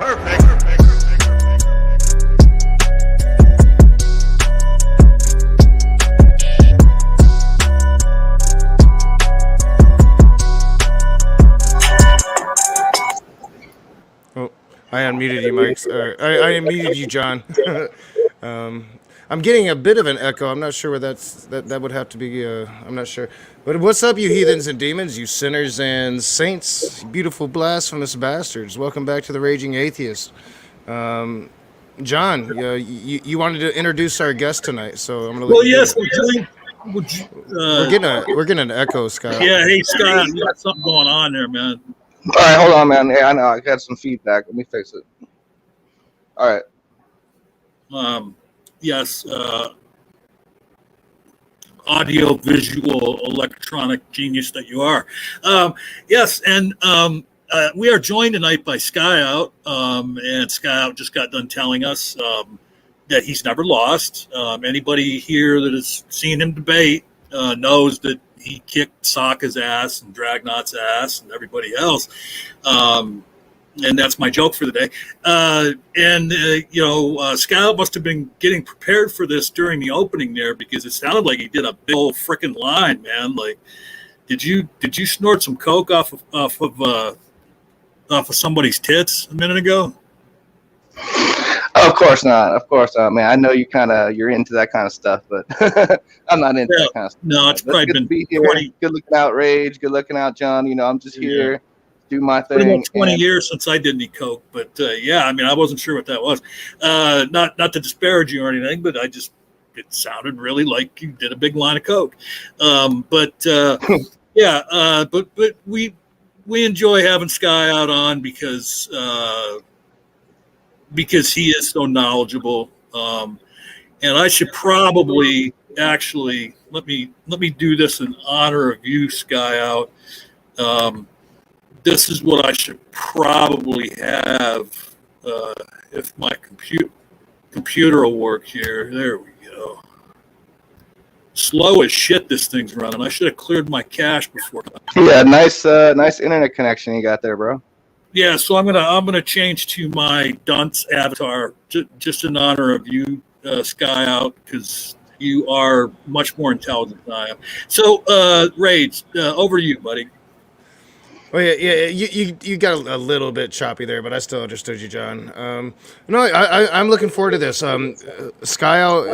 Oh, I unmuted you, Mike. I unmuted you, John. I'm getting a bit of an echo. I'm not sure where that would have to be. I'm not sure. But what's up, you heathens and demons, you sinners and saints, you beautiful blasphemous bastards? Welcome back to the Raging Atheist. John, you wanted to introduce our guest tonight, so I'm gonna let you. Yes, We're getting an echo, Scott. Yeah, hey Scott, you got something going on there, man. All right, hold on, man. Hey, I know I got some feedback. Let me fix it. All right. Yes, audio, visual, electronic genius that you are. Yes, and we are joined tonight by Skyout, and Skyout just got done telling us that he's never lost. Anybody here that has seen him debate knows that he kicked Sokka's ass and Dragnot's ass and everybody else. And that's my joke for the day. Skyout must have been getting prepared for this during the opening there, because it sounded like he did a big old freaking line, man. Like, did you snort some coke off of somebody's tits a minute ago? Of course not, man. I know you're into that kind of stuff, but I'm not into that kind of stuff. No, it's probably been be here. 20. Good looking out, Rage. Good looking out, John. I'm just here, do my thing. About 20 years since I did any coke, but I wasn't sure what that was. Not to disparage you or anything, but it sounded really like you did a big line of coke. But we enjoy having Skyout on because he is so knowledgeable. And I should probably actually let me do this in honor of you, Skyout. This is what I should probably have if my computer will work here. There we go. Slow as shit this thing's running. I should have cleared my cache before. Yeah, nice internet connection you got there, bro. Yeah, so I'm gonna change to my dunce avatar just in honor of you, Skyout, because you are much more intelligent than I am. So, Rage, over to you, buddy. Oh yeah. You got a little bit choppy there, but I still understood you, John. I'm looking forward to this. Skyout,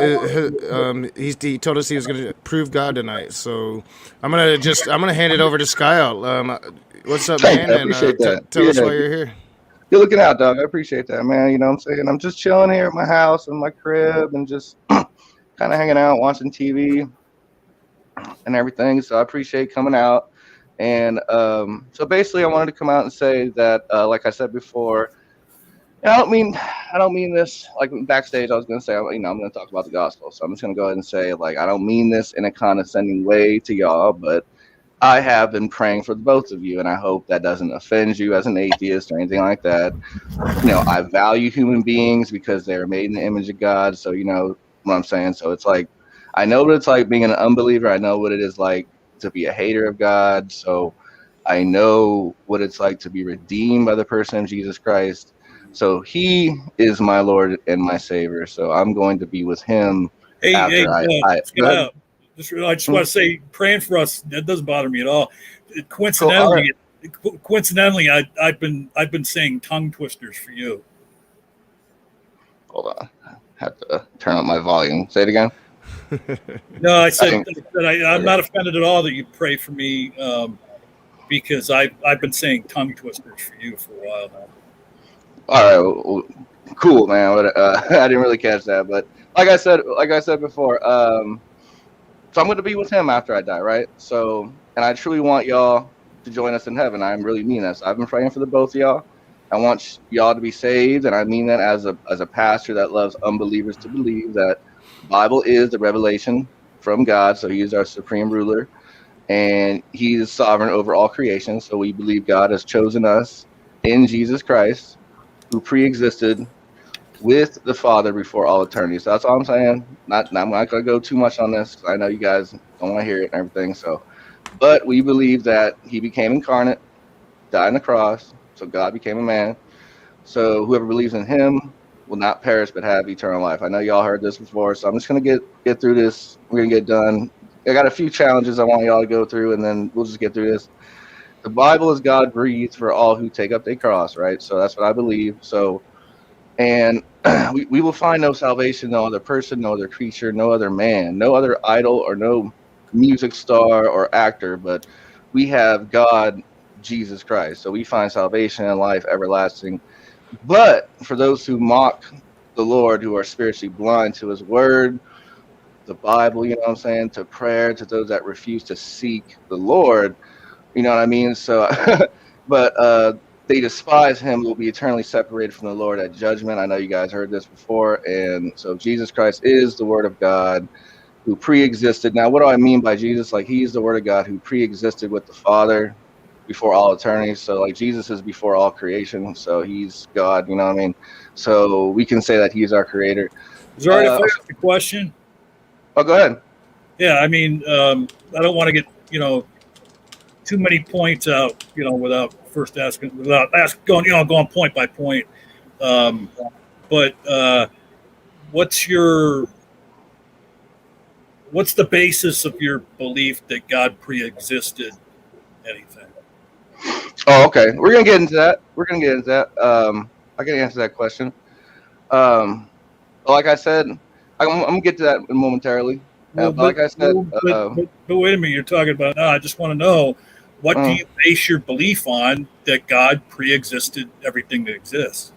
he told us he was going to prove God tonight, so I'm gonna hand it over to Skyout. What's up, man? I appreciate that. Tell us why you're here. You're looking out, dog. I appreciate that, man. You know what I'm saying? I'm just chilling here at my house in my crib and just kind of hanging out, watching TV and everything. So I appreciate coming out. And so basically, I wanted to come out and say that, like I said before, I don't mean this like backstage. I was going to say, I'm going to talk about the gospel. So I'm just going to go ahead and say, like, I don't mean this in a condescending way to y'all, but I have been praying for the both of you, and I hope that doesn't offend you as an atheist or anything like that. I value human beings because they're made in the image of God. So you know what I'm saying. So it's like, I know what it's like being an unbeliever. I know what it is like to be a hater of God. So I know what it's like to be redeemed by the person of Jesus Christ. So he is my Lord and my Savior. So I'm going to be with him. I just want to say, praying for us, that doesn't bother me at all. Coincidentally, I've been saying tongue twisters for you. Hold on, I have to turn up my volume. Say it again. No, I said I'm not offended at all that you pray for me, because I've been saying tongue twisters for you for a while now. All right, well, cool, man. But, I didn't really catch that, but like I said before, so I'm going to be with him after I die, right? So, and I truly want y'all to join us in heaven. I really mean that. So I've been praying for the both of y'all. I want y'all to be saved, and I mean that as a pastor that loves unbelievers to believe that the Bible is the revelation from God. So he is our supreme ruler, and he is sovereign over all creation. So we believe God has chosen us in Jesus Christ, who pre-existed with the Father before all eternity. So that's all I'm saying. I'm not going to go too much on this, because I know you guys don't want to hear it and everything. So, but we believe that he became incarnate, died on the cross, so God became a man, So whoever believes in him will not perish but have eternal life. I know y'all heard this before, so I'm just gonna get through this. We're gonna get done. I got a few challenges I want y'all to go through, and then we'll just get through this. The Bible is God breathed for all who take up their cross, right? So that's what I believe. So, and we will find no salvation, no other person, no other creature, no other man, no other idol, or no music star or actor, but we have God, Jesus Christ. So we find salvation and life everlasting. But for those who mock the Lord, who are spiritually blind to his word, the Bible, you know what I'm saying, to prayer, to those that refuse to seek the Lord, you know what I mean? So, but they despise him, will be eternally separated from the Lord at judgment. I know you guys heard this before. And so Jesus Christ is the word of God who pre-existed. Now, what do I mean by Jesus? Like, he is the word of God who pre-existed with the Father before all eternity. So like Jesus is before all creation. So he's God, you know what I mean? So we can say that he's our creator. Is it all right if I ask a question? Oh, go ahead. Yeah, I mean, I don't want to get, too many points out, without first going point by point. But what's the basis of your belief that God pre-existed anything? Oh, okay. We're gonna get into that. I can answer that question. Like I said, I'm gonna get to that momentarily. But like I said, but wait a minute. You're talking about. I just want to know, what do you base your belief on that God pre-existed everything that exists?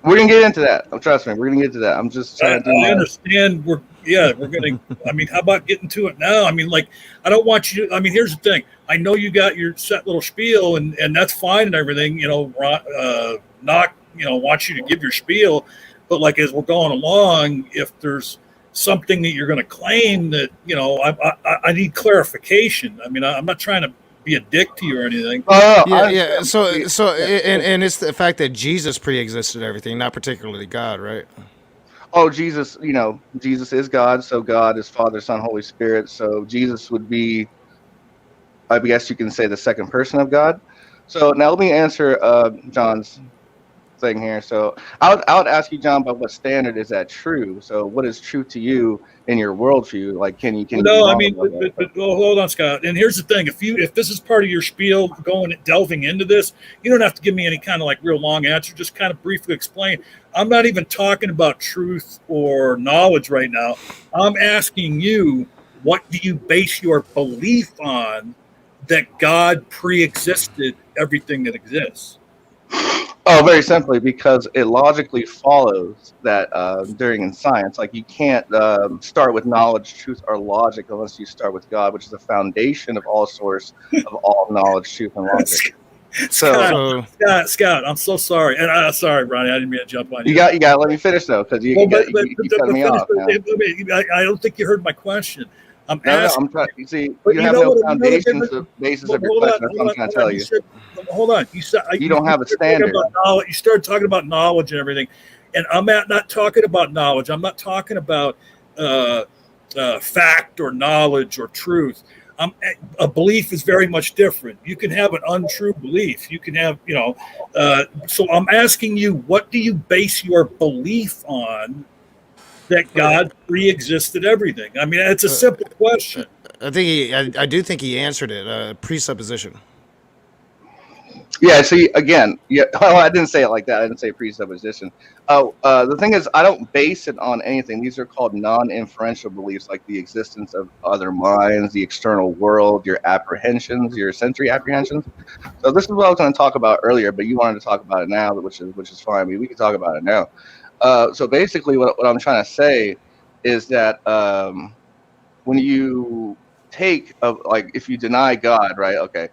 We're gonna get into that. Trust me, we're gonna get to that. I'm just trying to do. I understand. We're gonna. I mean, how about getting to it now? I mean, like, I don't want you. I mean, here's the thing. I know you got your set little spiel, and that's fine and everything. Not want you to give your spiel, but like as we're going along, if there's something that you're going to claim that I need clarification. I mean, I'm not trying to be a dick to you or anything. Yeah. So and it's the fact that Jesus pre-existed everything, not particularly God, right? Oh, Jesus, Jesus is God, so God is Father, Son, Holy Spirit. So Jesus would be, I guess you can say, the second person of God. So now let me answer John's thing here. So I would ask you, John, about what standard is that true? So what is true to you in your worldview? Like, can you? No, I mean, but hold on, Scott. And here's the thing: if this is part of your spiel, delving into this, you don't have to give me any kind of like real long answer. Just kind of briefly explain. I'm not even talking about truth or knowledge right now. I'm asking you, what do you base your belief on that God pre-existed everything that exists? Oh, very simply, because it logically follows that during science, like you can't start with knowledge, truth, or logic unless you start with God, which is the foundation of all source of all knowledge, truth, and logic. Scott, I'm so sorry, and sorry, Ronnie, I didn't mean to jump on you. You got to let me finish though, because you cut me off. I don't think you heard my question. I'm asking. I'm trying. You see, you have no foundation to basis of your question. That's what I'm trying to tell you. Hold on. You don't have a standard. You started talking about knowledge and everything, and I'm not talking about knowledge. I'm not talking about fact or knowledge or truth. A belief is very much different. You can have an untrue belief. You can have, so I'm asking you, what do you base your belief on that God pre-existed everything? I mean, it's a simple question. I do think he answered it. Presupposition. Yeah. See, again, well, I didn't say it like that. I didn't say presupposition. The thing is, I don't base it on anything. These are called non-inferential beliefs, like the existence of other minds, the external world, your apprehensions, your sensory apprehensions. So this is what I was going to talk about earlier, but you wanted to talk about it now, which is fine. I mean, we can talk about it now. So basically, what I'm trying to say is that when you if you deny God, right? Okay.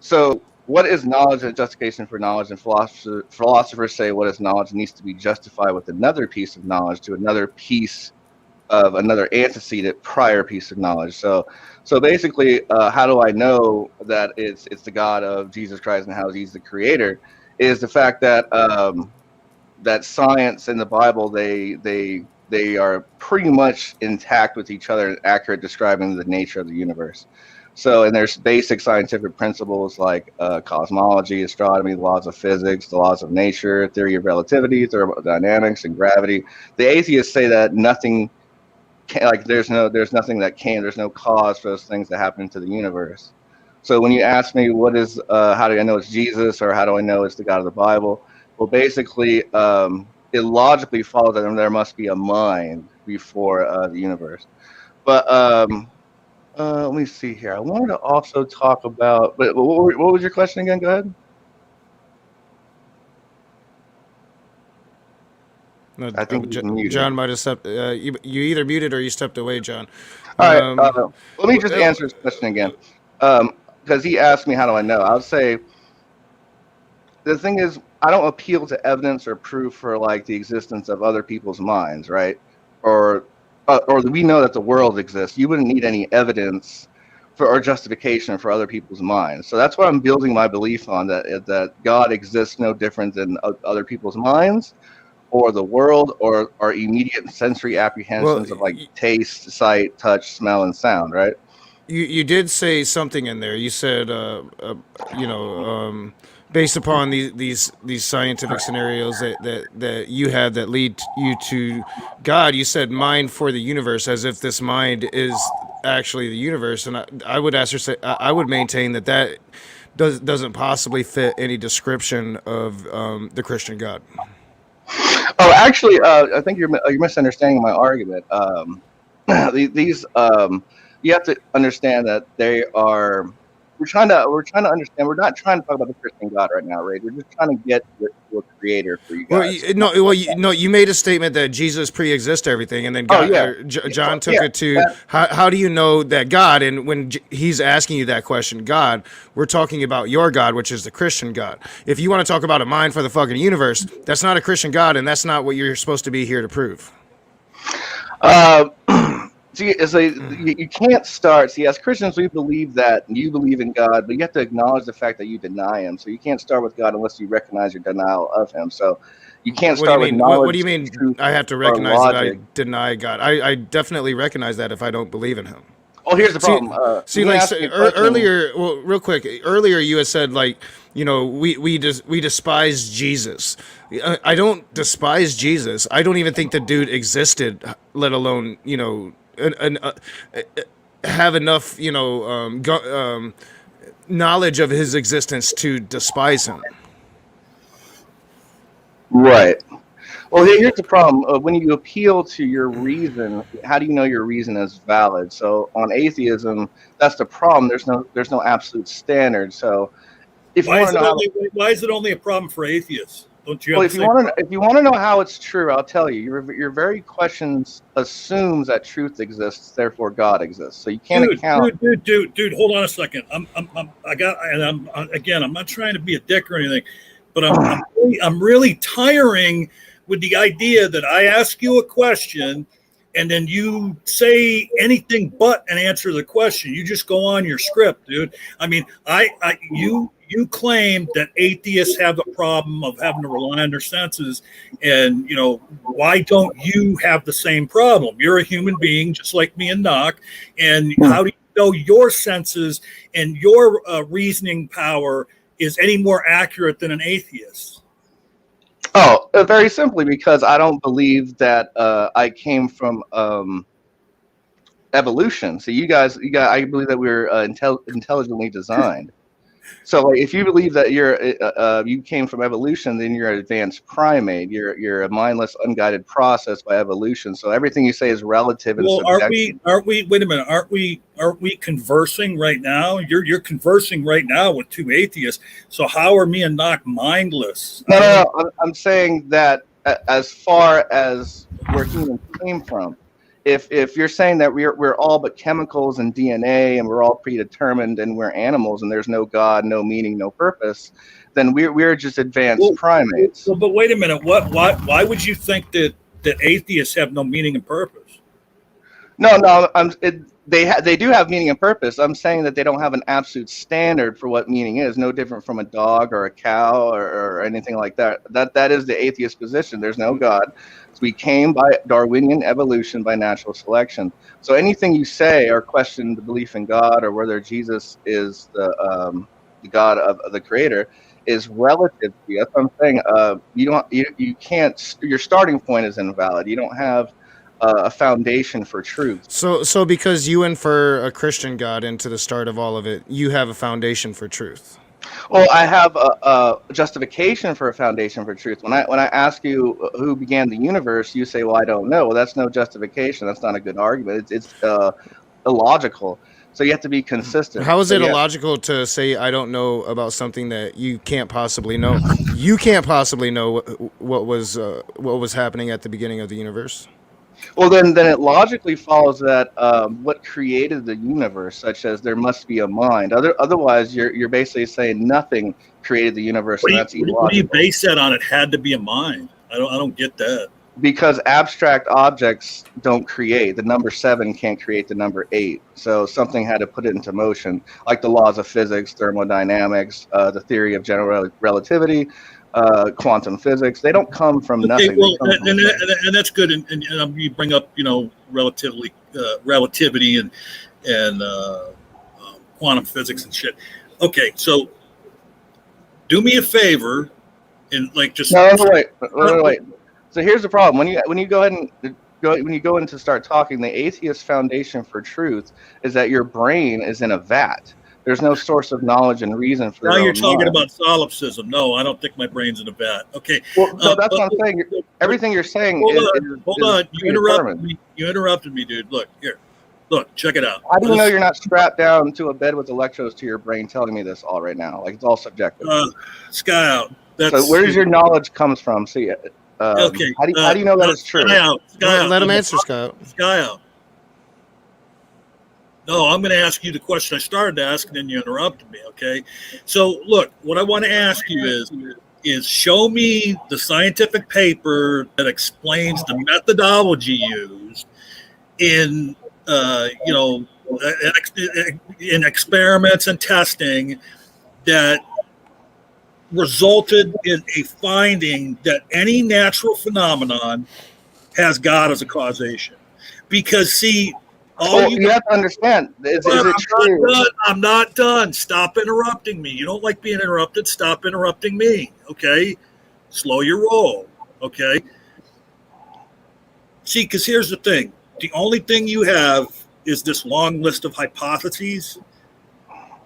So what is knowledge and justification for knowledge? And philosophers say what is knowledge needs to be justified with another piece of knowledge to another piece of another antecedent prior piece of knowledge. So basically, how do I know that it's the God of Jesus Christ and how he's the creator? Is the fact that that science and the Bible, they are pretty much intact with each other and accurate describing the nature of the universe. So, and there's basic scientific principles like cosmology, astronomy, the laws of physics, the laws of nature, theory of relativity, thermodynamics, and gravity. The atheists say that nothing can, like there's nothing that can, there's no cause for those things that happen to the universe. So when you ask me what is how do I know it's Jesus, or how do I know it's the God of the Bible? Well, basically, it logically follows that there must be a mind before the universe. But let me see here. I wanted to also talk about. But what was your question again? Go ahead. No, I think he's muted. John might have stepped. You either muted or you stepped away, John. All right. Um, Let me just answer his question again. Because he asked me how do I know. I would say the thing is, I don't appeal to evidence or proof for like the existence of other people's minds, right? Or we know that the world exists. You wouldn't need any evidence for or justification for other people's minds. So that's what I'm building my belief on, that God exists no different than other people's minds, or the world, or our immediate sensory apprehensions of like taste, sight, touch, smell, and sound, right? you did say something in there. You said, based upon these scientific scenarios that you had that lead you to God, you said mind for the universe, as if this mind is actually the universe. And I would I would maintain that doesn't possibly fit any description of the Christian God. Oh, actually, I think you're misunderstanding my argument. These you have to understand that they are. We're trying to understand. We're not trying to talk about the Christian God right now, right? We're just trying to get to a creator for you guys. You made a statement that Jesus pre-exists everything, and then God, John took it to how do you know that God? And when he's asking you that question, God, we're talking about your God, which is the Christian God. If you want to talk about a mind for the fucking universe, that's not a Christian God, and that's not what you're supposed to be here to prove. See, it's you can't start. See, as Christians, we believe that you believe in God, but you have to acknowledge the fact that you deny Him. So you can't start with God unless you recognize your denial of Him. So you can't start with knowledge. What do you mean? I have to recognize that I deny God. I definitely recognize that if I don't believe in Him. Oh, here's the problem. Earlier, well, real quick. Earlier, you had said we despise Jesus. I don't despise Jesus. I don't even think the dude existed, let alone have enough knowledge of his existence to despise him. Right. Well, here's the problem. When you appeal to your reason, how do you know your reason is valid? So on atheism, that's the problem. There's no absolute standard. So why is it only a problem for atheists? Don't you? Well, if you want to know how it's true, I'll tell you. Your very questions assumes that truth exists, therefore God exists. So you can't account. Dude, hold on a second. I'm not trying to be a dick or anything, but I'm really tiring with the idea that I ask you a question and then you say anything but and answer the question. You just go on your script, dude. I mean, you claim that atheists have a problem of having to rely on their senses, and why don't you have the same problem? You're a human being just like me and Doc, and how do you know your senses and your reasoning power is any more accurate than an atheist? Oh, very simply because I don't believe that I came from evolution. So I believe that we're intelligently designed. So if you believe that you came from evolution, then you're an advanced primate. You're a mindless, unguided process by evolution. So everything you say is relative and subjective. Aren't we? Wait a minute. Aren't we conversing right now? You're conversing right now with two atheists. So how are me and Doc mindless? No. I'm saying that as far as where humans came from. If you're saying that we're all but chemicals and DNA and we're all predetermined and we're animals and there's no God, no meaning, no purpose, then we're just advanced primates. But wait a minute, why would you think that atheists have no meaning and purpose? No. They do have meaning and purpose. I'm saying that they don't have an absolute standard for what meaning is. No different from a dog or a cow or anything like that. That is the atheist position. There's no God. So we came by Darwinian evolution by natural selection. So anything you say or question the belief in God or whether Jesus is the God of the Creator is relative to you. That's what I'm saying. You can't. Your starting point is invalid. You don't have a foundation for truth. So because you infer a Christian God into the start of all of it, you have a foundation for truth. Well, I have a justification for a foundation for truth. When I ask you who began the universe, you say, "Well, I don't know." Well, that's no justification. That's not a good argument. It's illogical. So you have to be consistent. How is So it yeah, illogical to say I don't know about something that you can't possibly know? You can't possibly know what was happening at the beginning of the universe. well, then it logically follows that what created the universe, such as there must be a mind. Otherwise, you're basically saying nothing created the universe, and that's What do you illogical. base that on? It had to be a mind. I don't get that. Because abstract objects don't create. The number 7 can't create the number 8. So something had to put it into motion, like the laws of physics, thermodynamics, the theory of general relativity, quantum physics. They don't come from Okay, nothing. well, They come from and that's good. And you bring up, relativity and quantum physics and shit. Okay, so do me a favor and like just no, wait. So here's the problem. When you go ahead and when you go in to start talking, the atheist foundation for truth is that your brain is in a vat. There's no source of knowledge and reason for Now their you're own talking mind. about solipsism. No, I don't think my brain's in a vat. Okay. Well, no, that's but- what I'm saying. Everything you're saying Hold is, on. Hold is on. You interrupted predetermined. me. You interrupted me, dude. Look, here. Look, check it out. How do you know you're not strapped down to a bed with electrodes to your brain telling me this all right now? Like, it's all subjective. Skyout. That's So where does your knowledge comes from? See, okay. how do you know that it's true? Skyout. Let him answer, Scott. Skyout. No, I'm going to ask you the question I started to ask, and then you interrupted me. Okay. So look, what I want to ask you is show me the scientific paper that explains the methodology used in in experiments and testing that resulted in a finding that any natural phenomenon has God as a causation. Because see, You have to understand. Is it true? I'm not done. Stop interrupting me. You don't like being interrupted. Stop interrupting me. Okay? Slow your roll. Okay? See, because here's the thing. The only thing you have is this long list of hypotheses.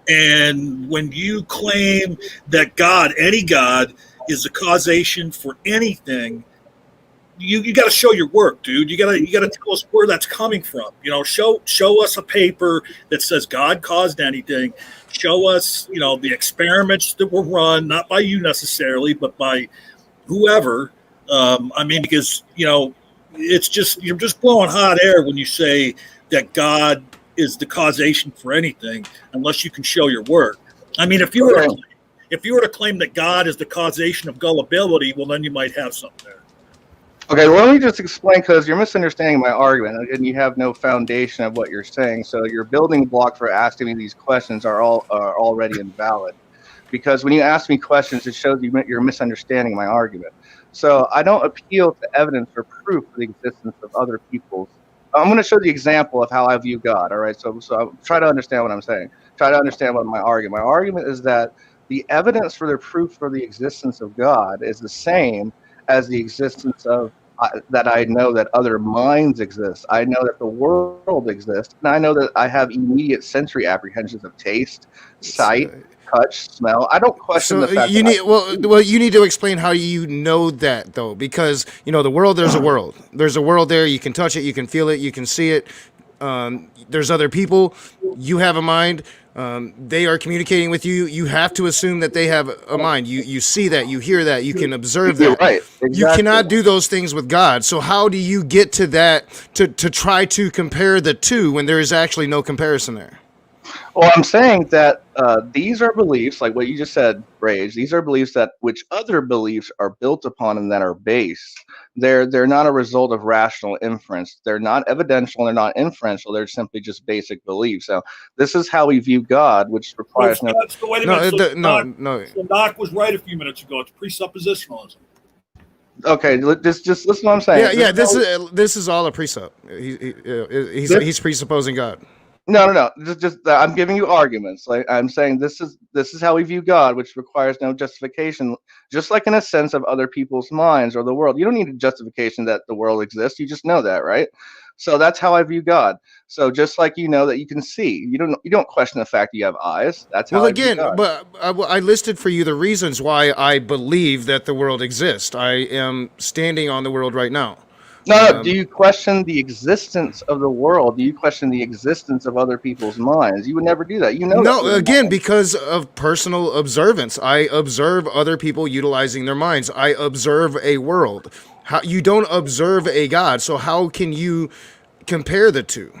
And when you claim that God, any God, is the causation for anything, you got to show your work, dude. You got to tell us where that's coming from. Show us a paper that says God caused anything. Show us, the experiments that were run, not by you necessarily, but by whoever. Because it's just you're just blowing hot air when you say that God is the causation for anything, unless you can show your work. I mean, if you were to claim that God is the causation of gullibility, well, then you might have something there. Okay, well, let me just explain, because you're misunderstanding my argument, and you have no foundation of what you're saying. So your building block for asking me these questions are already invalid. Because when you ask me questions, it shows you're misunderstanding my argument. So I don't appeal to evidence or proof for the existence of other people's. I'm going to show the example of how I view God. All right, so try to understand what I'm saying. Try to understand what my argument. My argument is that the evidence for the proof for the existence of God is the same as the existence of that I know that other minds exist. I know that the world exists, and I know that I have immediate sensory apprehensions of taste, sight, touch, smell. I don't question the fact. You need to explain how you know that, though, because the world. There's a world. There's a world there. You can touch it. You can feel it. You can see it. There's other people. You have a mind. They are communicating with you. You have to assume that they have a mind. You see that. You hear that. You can observe that. You're right. Exactly. You cannot do those things with God. So how do you get to that to try to compare the two when there is actually no comparison there? Well, I'm saying that these are beliefs, like what you just said, Rage. These are beliefs that which other beliefs are built upon and that are based. They're not a result of rational inference. They're not evidential. They're not inferential. They're simply just basic beliefs. So this is how we view God, which So, requires no. so wait a No, minute. So no, no. Doc was right a few minutes ago. It's presuppositionalism. Okay, just listen to what I'm saying. Yeah, yeah. This is all a precept. He's presupposing God. No. Just I'm giving you arguments. Like I'm saying, this is how we view God, which requires no justification. Just like in a sense of other people's minds or the world, you don't need a justification that the world exists. You just know that, right? So that's how I view God. So just like you know that you can see, you don't question the fact that you have eyes. That's how Well, I view again, God. but I listed for you the reasons why I believe that the world exists. I am standing on the world right now. No, do you question the existence of the world? Do you question the existence of other people's minds? You would never do that. You know that No, we have again, minds. because of personal observance. I observe other people utilizing their minds. I observe a world. How, you don't observe a God, so how can you compare the two?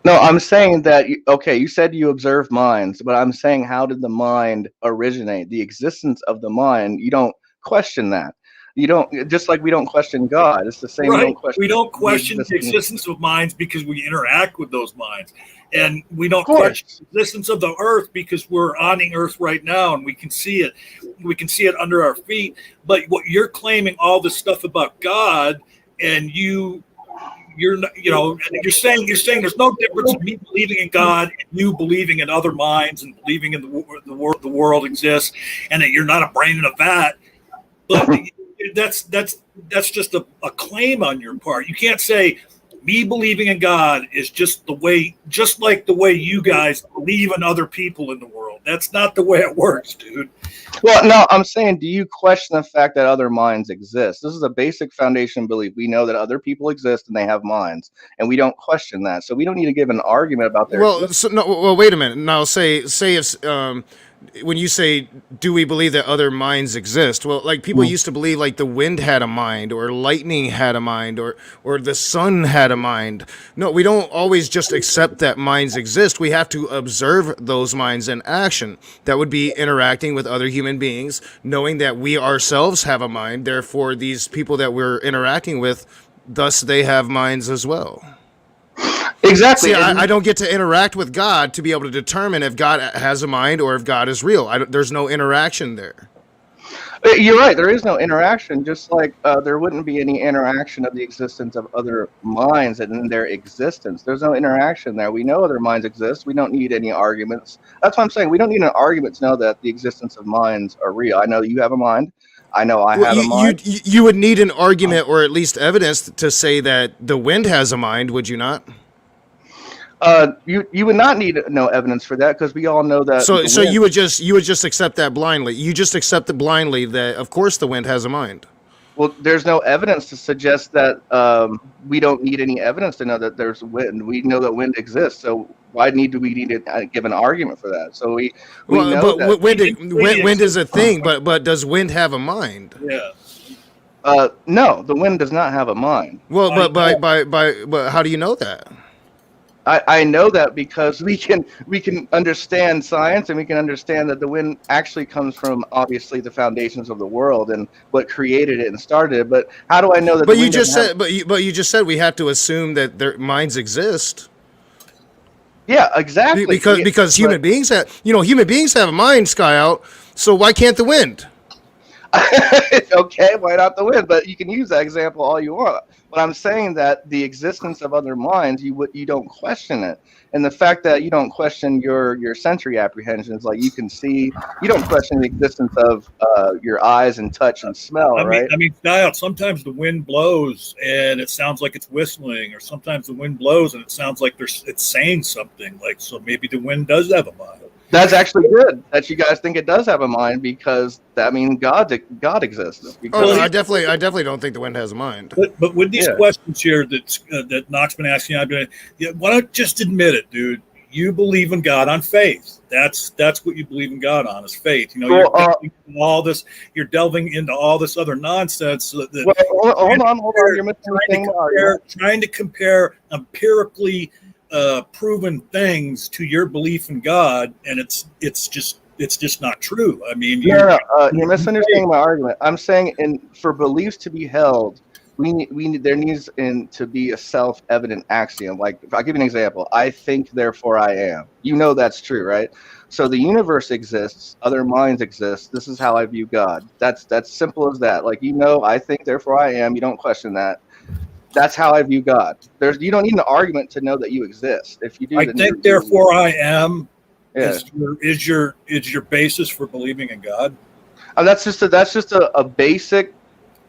No, I'm saying that, okay, you said you observe minds, but I'm saying how did the mind originate? The existence of the mind, you don't question that. You don't, just like we don't question God. It's the same. We don't Right. We question don't the question the existence. existence of minds because we interact with those minds. And we Of don't question course. the existence of the earth because we're on the earth right now and we can see it. We can see it under our feet. But what you're claiming all this stuff about God and you're not, you're saying there's no difference in me believing in God and you believing in other minds and believing in the world exists and that you're not a brain in a vat. But that's just a claim on your part. You can't say me believing in God is just like the way you guys believe in other people in the world. That's not the way it works, dude. Well, no, I'm saying, do you question the fact that other minds exist? This is a basic foundation belief. We know that other people exist and they have minds, and we don't question that. So we don't need to give an argument about their Well, existence. so no. Well, wait a minute. Now, say if when you say, do we believe that other minds exist? Well, like people used to believe like the wind had a mind, or lightning had a mind, or the sun had a mind. No, we don't always just accept that minds exist. We have to observe those minds in action. That would be interacting with other human beings, knowing that we ourselves have a mind. Therefore, these people that we're interacting with, thus they have minds as well. See, Exactly. I don't get to interact with God to be able to determine if God has a mind or if God is real. There's no interaction there. You're right. There is no interaction, just like there wouldn't be any interaction of the existence of other minds and in their existence. There's no interaction there. We know other minds exist. We don't need any arguments. That's what I'm saying. We don't need an argument to know that the existence of minds are real. I know you have a mind. I know I Well, have a mind. you would need an argument or at least evidence to say that the wind has a mind, would you not? You would not need no evidence for that because we all know that So the so wind. you would just accept that blindly. You just accept it blindly that of course the wind has a mind. Well, there's no evidence to suggest that we don't need any evidence to know that there's wind. We know that wind exists, so why do we need to give an argument for that? So we Well, know but that. wind is a thing, but does wind have a mind? Yeah. No, the wind does not have a mind. Well, but how do you know that? I know that because we can understand science and we can understand that the wind actually comes from obviously the foundations of the world and what created it and started it. But how do I know that But the you wind just doesn't have? said, but you just said we have to assume that their minds exist Yeah, exactly. because But human beings have a mind, Skyout. So why can't the wind? okay, why not the wind? But you can use that example all you want. But I'm saying that the existence of other minds, you don't question it, and the fact that you don't question your sensory apprehensions, like you can see, you don't question the existence of your eyes and touch and smell, right? Dial. Sometimes the wind blows and it sounds like it's whistling, or sometimes the wind blows and it sounds like it's saying something. Like so, maybe the wind does have a mind. That's actually good that you guys think it does have a mind because that means God exists. Because Oh, I definitely don't think the wind has a mind. But with these Yeah. questions here that Knox been asking, I've been, why don't just admit it, dude? You believe in God on faith. That's what you believe in God on is faith. You know, you're delving into all this other nonsense. well, hold on, you're missing the thing. Trying to compare empirically proven things to your belief in God, and it's just not true. I mean, You're misunderstanding my argument. I'm saying, for beliefs to be held, there needs to be a self-evident axiom. Like, I'll give you an example. I think, therefore I am. You know that's true, right? So the universe exists, other minds exist. This is how I view God. That's simple as that. Like, I think, therefore I am. You don't question that. That's how I view God. You don't need an argument to know that you exist. If you do, I then think, therefore I am. Yeah. Is your basis for believing in God? That's just a basic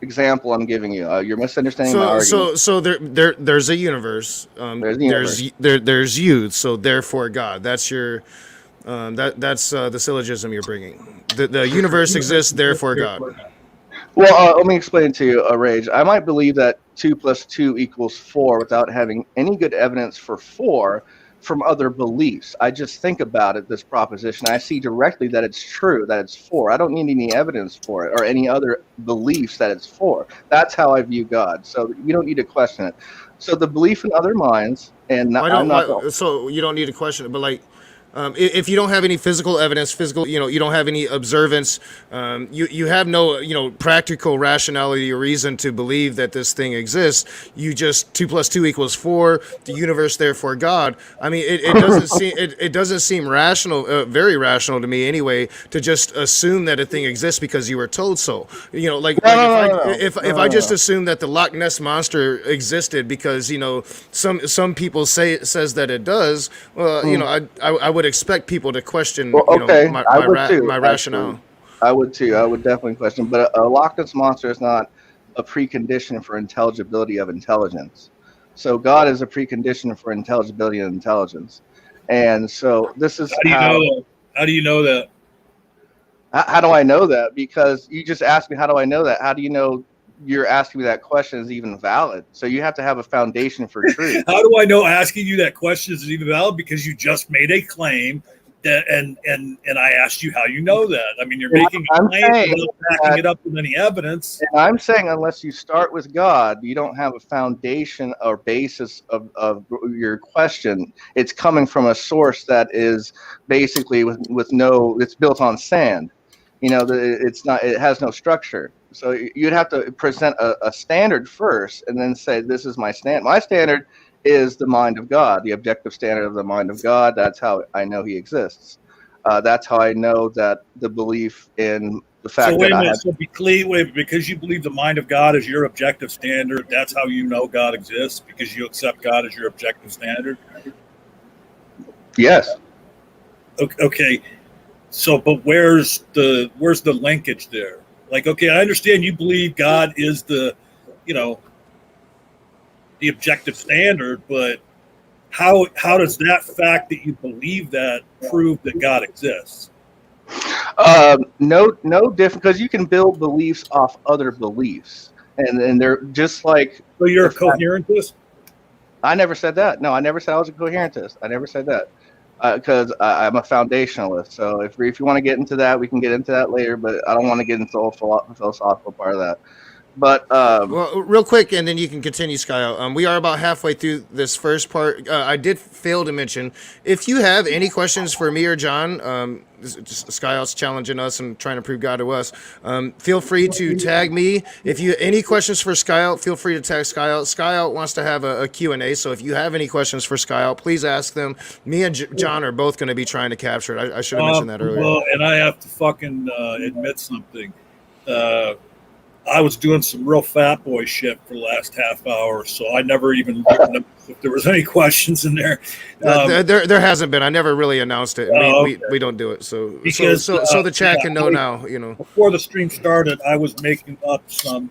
example I'm giving you. You're misunderstanding my argument. So there's a universe. There's the universe. There's you. So therefore God. That's your that's the syllogism you're bringing. The universe exists. Therefore God. Well, let me explain to you, Rage. I might believe that 2 + 2 = 4 without having any good evidence for 4 from other beliefs. I just think about it, this proposition. I see directly that it's true, that it's 4. I don't need any evidence for it or any other beliefs that it's 4. That's how I view God. So you don't need to question it. So the belief in other minds, and so you don't need to question it, but like. If you don't have any physical evidence, you don't have any observance, you have no, practical rationality or reason to believe that this thing exists. You just 2 + 2 = 4. The universe, therefore God. I mean, it doesn't seem rational, very rational to me anyway, to just assume that a thing exists because you were told so. If I just assume that the Loch Ness monster existed because some people says that it does, well, I would expect people to question my rationale. I would too. I would definitely question. But a Loch Ness monster is not a precondition for intelligibility of intelligence. So God is a precondition for intelligibility of intelligence. And so this is how do you know that? How do I know that? Because you just asked me, how do I know that? How do you know you're asking me that question is even valid? So you have to have a foundation for truth. How do I know asking you that question is even valid? Because you just made a claim that, and I asked you how you know that. I mean, you're making a claim without backing it up with any evidence. And I'm saying unless you start with God, you don't have a foundation or basis of your question. It's coming from a source that is basically it's built on sand. It has no structure. So you'd have to present a standard first and then say, this is my standard. My standard is the mind of God, the objective standard of the mind of God. That's how I know he exists. That's how I know that the belief in the fact because you believe the mind of God is your objective standard, that's how you know God exists, because you accept God as your objective standard? Yes. Okay. So, but where's the linkage there? Like, okay, I understand you believe God is the objective standard, but how does that fact that you believe that prove that God exists? No different, because you can build beliefs off other beliefs, and they're just like. So you're a coherentist? I never said that. No, I never said I was a coherentist. I never said that. Because I'm a foundationalist. So if you want to get into that, we can get into that later. But I don't want to get into the whole philosophical part of that. But well, real quick, and then you can continue, Skyout. We are about halfway through this first part. I did fail to mention, if you have any questions for me or John, Skyout's challenging us and trying to prove God to us. Feel free to tag me. If you any questions for Skyout, feel free to tag Skyout. Skyout wants to have a Q&A, so if you have any questions for Skyout, please ask them. Me and John are both going to be trying to capture it. I should have mentioned that earlier. Well, and I have to fucking admit something. I was doing some real fat boy shit for the last half hour, so I never even looked if there was any questions in there. There hasn't been. I never really announced it. We don't do it, so the chat can know now. Before the stream started, I was making up some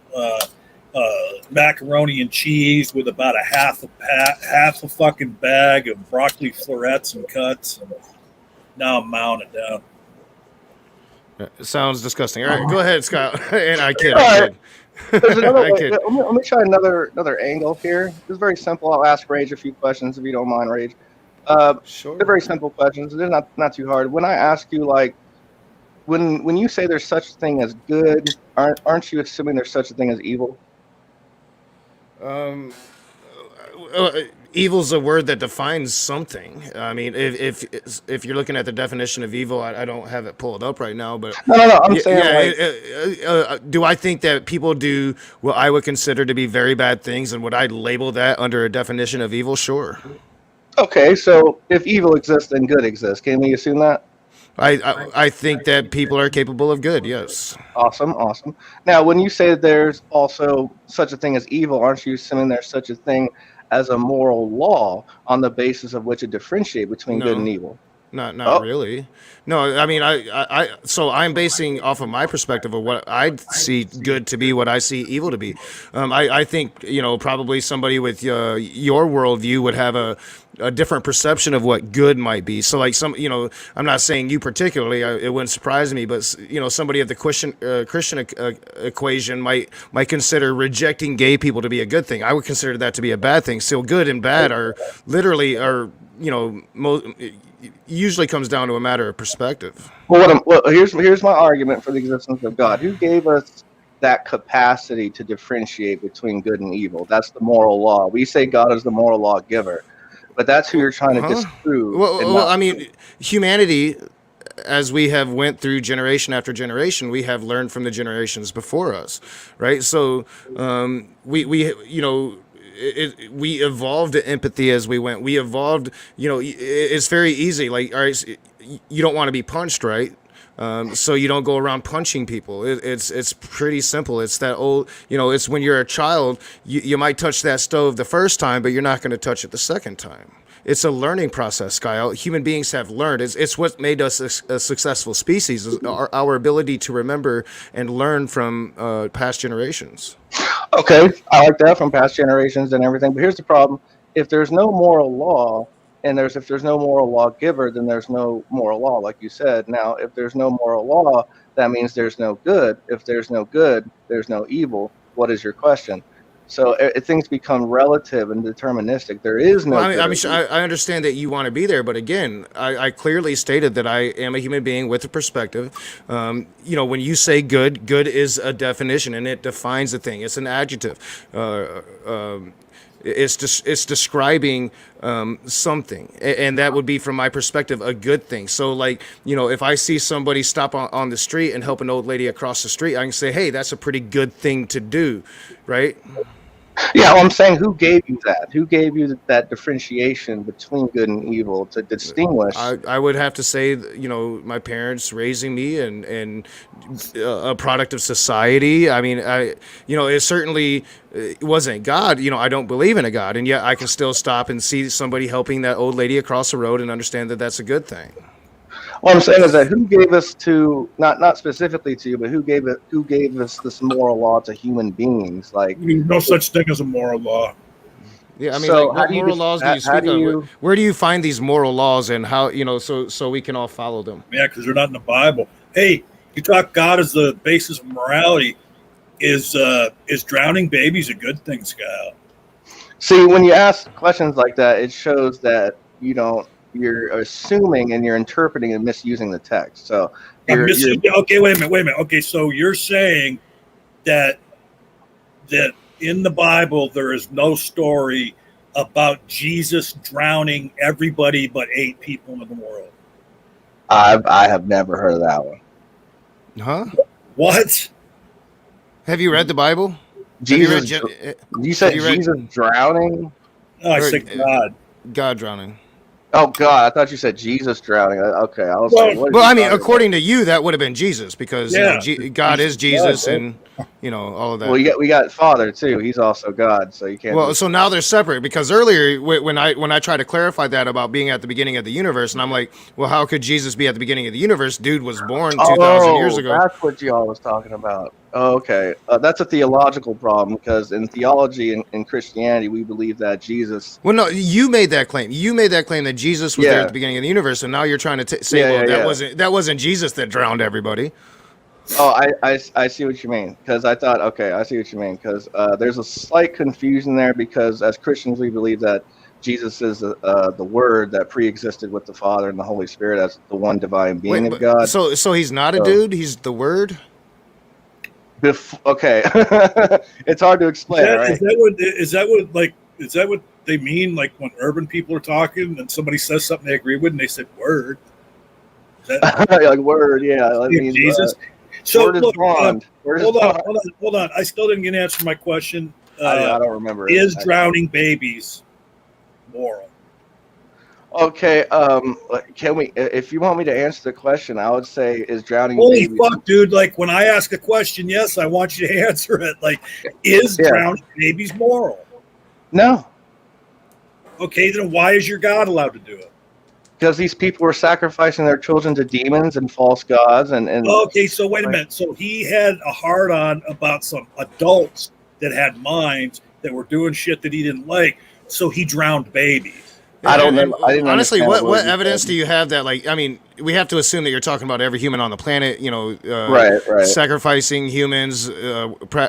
macaroni and cheese with about half a fucking bag of broccoli florets and cuts. And now I'm mounting it down. It sounds disgusting. All right, go ahead, Scott. And I kid. There's another way. Let me try another angle here. It's very simple. I'll ask Rage a few questions if you don't mind, Rage. Sure. They're very simple questions. They're not too hard. When I ask you, like, when you say there's such a thing as good, aren't you assuming there's such a thing as evil? Evil's a word that defines something. I mean, if you're looking at the definition of evil, I don't have it pulled up right now, but No. I'm yeah, saying like, do I think that people do what I would consider to be very bad things, and would I label that under a definition of evil? Sure. okay, so if evil exists, then good exists. Can we assume that? I think that people are capable of good. Yes. Awesome, awesome. Now, when you say that there's also such a thing as evil, aren't you assuming there's such a thing as a moral law on the basis of which to differentiate between good and No. evil? Not Oh, really. No, I mean, so I'm basing off of my perspective of what I see good to be, what I see evil to be. I think, probably somebody with your worldview would have a different perception of what good might be. So like I'm not saying you particularly, it wouldn't surprise me, but somebody of the Christian equation might consider rejecting gay people to be a good thing. I would consider that to be a bad thing. So good and bad are literally usually comes down to a matter of perspective. here's my argument for the existence of God. Who gave us that capacity to differentiate between good and evil? That's the moral law. We say God is the moral law giver, but that's who you're trying to disprove. I mean, humanity, as we have went through generation after generation, we have learned from the generations before us, right? So we evolved empathy as we went. We evolved. It's very easy. Like, all right, you don't want to be punched, right? So you don't go around punching people. It's pretty simple. It's that old, it's when you're a child, you might touch that stove the first time, but you're not going to touch it the second time. It's a learning process, Skyout. Human beings have learned. It's what made us a successful species, is our ability to remember and learn from past generations. Okay, I like that, from past generations and everything. But here's the problem: if there's no moral law, and if there's no moral lawgiver, then there's no moral law, like you said. Now, if there's no moral law, that means there's no good. If there's no good, there's no evil. What is your question? So things become relative and deterministic. There is no. Well, I understand that you want to be there, but again, I clearly stated that I am a human being with a perspective. When you say good, good is a definition, and it defines a thing. It's an adjective. It's describing something, and that would be, from my perspective, a good thing. So like, if I see somebody stop on the street and help an old lady across the street, I can say, hey, that's a pretty good thing to do, right? Yeah, well, I'm saying, who gave you that? Who gave you that differentiation between good and evil to distinguish? I would have to say, my parents raising me, and a product of society. I mean, it certainly wasn't God. I don't believe in a God, and yet I can still stop and see somebody helping that old lady across the road and understand that that's a good thing. What I'm saying is that who gave us to, not specifically to you, but who gave us this moral law to human beings? Like, There's no such thing as a moral law. Yeah, I mean, So like, how what do you moral laws do you how speak do of? you- Where do you find these moral laws, and how, so we can all follow them? Yeah, because they're not in the Bible. Hey, you talk God as the basis of morality. Is drowning babies a good thing, Scott? See, when you ask questions like that, it shows that you're assuming and you're interpreting and misusing the text. So Okay, wait a minute. Okay, so you're saying that in the Bible there is no story about Jesus drowning everybody but 8 people in the world. I have never heard of that one. Huh? What? Have you read the Bible? Jesus, Have you read you said have you read- Jesus drowning? Oh, I said God. God drowning? Oh God, I thought you said Jesus drowning. Okay, I was Well- like, what are Well, you I mean, talking according to you, that would have been Jesus, because Yeah. God is Jesus, God, and all of that. about? Well, we got Father too. He's also God, so you can't. Well, so now they're separate, because earlier when I tried to clarify that about being at the beginning of the universe, and I'm like, well, how could Jesus be at the beginning of the universe? Dude was born 2,000 years ago. That's what y'all was talking about. Oh, okay, that's a theological problem, because in theology and in Christianity, we believe that Jesus. Well, no, you made that claim. You made that claim that Jesus was there at the beginning of the universe, and now you're trying to say, that wasn't Jesus that drowned everybody. Oh, I see what you mean, because I thought, okay, I see what you mean, because there's a slight confusion there, because as Christians we believe that Jesus is the Word that pre-existed with the Father and the Holy Spirit as the one divine being of God. So he's not a dude. He's the Word. Okay, it's hard to explain. Right? Is that what like Is that what they mean? Like when urban people are talking and somebody says something they agree with and they said word? Is that Like word, yeah. I mean, Jesus? So word is look, bond. Word is hold on, bond. hold on. I still didn't get an answer to my question. I don't remember. Is drowning babies moral? Okay, can we? If you want me to answer the question, I would say is drowning Holy babies. fuck, dude! Like when I ask a question, yes, I want you to answer it. Like, is Yeah. drowning babies moral? No, Okay, then why is your God allowed to do it? because these people were sacrificing their children to demons and false gods, and Okay, so wait a minute. So he had a hard on about some adults that had minds that were doing shit that he didn't like. So he drowned babies. I don't know. I didn't Honestly, understand what you evidence said. do you have that, like, I mean, we have to assume that you're talking about every human on the planet, Right. sacrificing humans,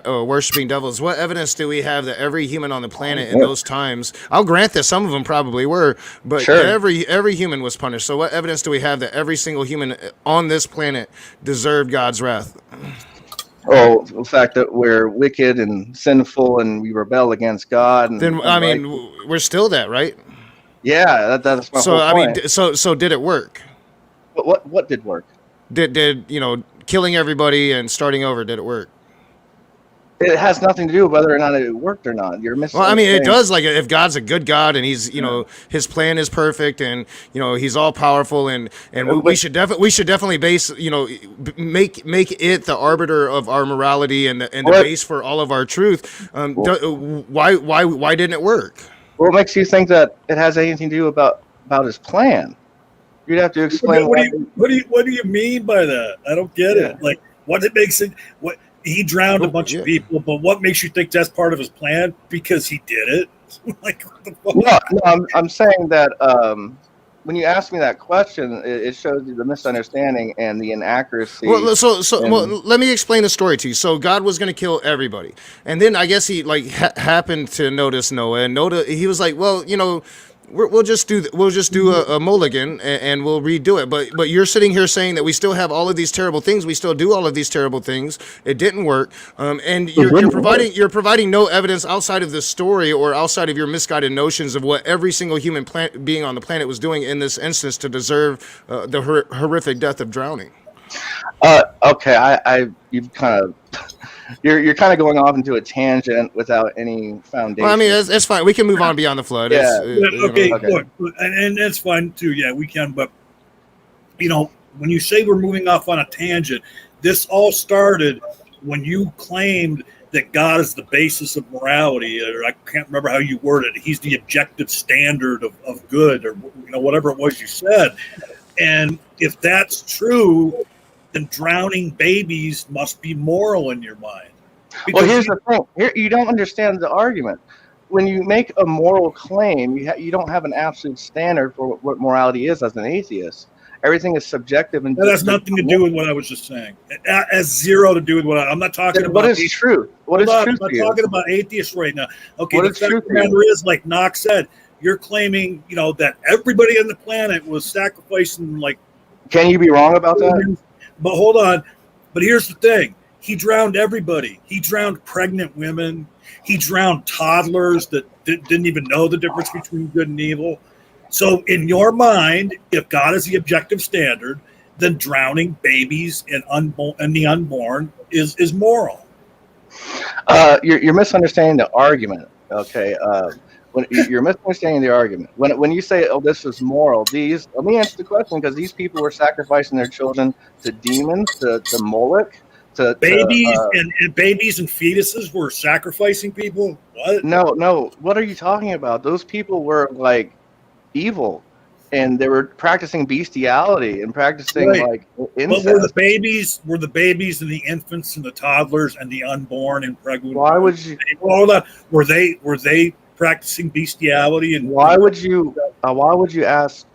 worshiping devils. What evidence do we have that every human on the planet in those times, I'll grant that some of them probably were, but Sure. every human was punished. So what evidence do we have that every single human on this planet deserved God's wrath? Oh, the fact that we're wicked and sinful and we rebel against God. Then, I mean, we're still that, right? Yeah, that's my So, whole point. so did it work? What did work? Did killing everybody and starting over, did it work? It has nothing to do with whether or not it worked or not. You're missing. Well, I mean, it does. Like, if God's a good God and He's, His plan is perfect, and He's all powerful, and we should definitely base, make it the arbiter of our morality and the base for all of our truth. Why didn't it work? What makes you think that it has anything to do about His plan? You'd have to explain. What do you mean by that? I don't get it. Like, what it makes it what. He drowned a bunch of people, but what makes you think that's part of his plan? Because he did it. Like, what the fuck? No, I'm saying that when you ask me that question, it shows you the misunderstanding and the inaccuracy. Well, let me explain the story to you. So God was going to kill everybody, and then I guess he happened to notice Noah, and he was like, well, we'll just do a mulligan and we'll redo it. But you're sitting here saying that we still have all of these terrible things. We still do all of these terrible things. It didn't work. And you're providing no evidence outside of this story or outside of your misguided notions of what every single human being on the planet was doing in this instance to deserve the horrific death of drowning. Okay, you've kind of. You're kind of going off into a tangent without any foundation. Well, I mean, it's fine. We can move on beyond the flood. Yeah. Okay. Look, and that's fine too. Yeah, we can. But when you say we're moving off on a tangent, this all started when you claimed that God is the basis of morality, or I can't remember how you worded it. He's the objective standard of good, or whatever it was you said. And if that's true, then drowning babies must be moral in your mind. Well, here's the thing. Here, you don't understand the argument. When you make a moral claim, you don't have an absolute standard for what morality is as an atheist. Everything is subjective. And that has nothing to do with what I was just saying. It has zero to do with I'm not talking about. What is truth? What is truth? I'm not talking about atheists right now. Okay, what the is fact of the matter is, like Knox said, you're claiming, that everybody on the planet was sacrificing, like. Can you be wrong about that? But hold on. But here's the thing. He drowned everybody. He drowned pregnant women. He drowned toddlers that didn't even know the difference between good and evil. So in your mind, if God is the objective standard, then drowning babies and the unborn is moral. You're misunderstanding the argument. Okay. When you're misunderstanding the argument. When you say, "Oh, this is moral," let me answer the question, because these people were sacrificing their children to demons, to Moloch, to babies and babies and fetuses were sacrificing people. What? No. What are you talking about? Those people were like evil, and they were practicing bestiality and practicing like incest. But were the babies and the infants and the toddlers and the unborn and pregnant? Why would you? All that were they practicing bestiality? And why would you ask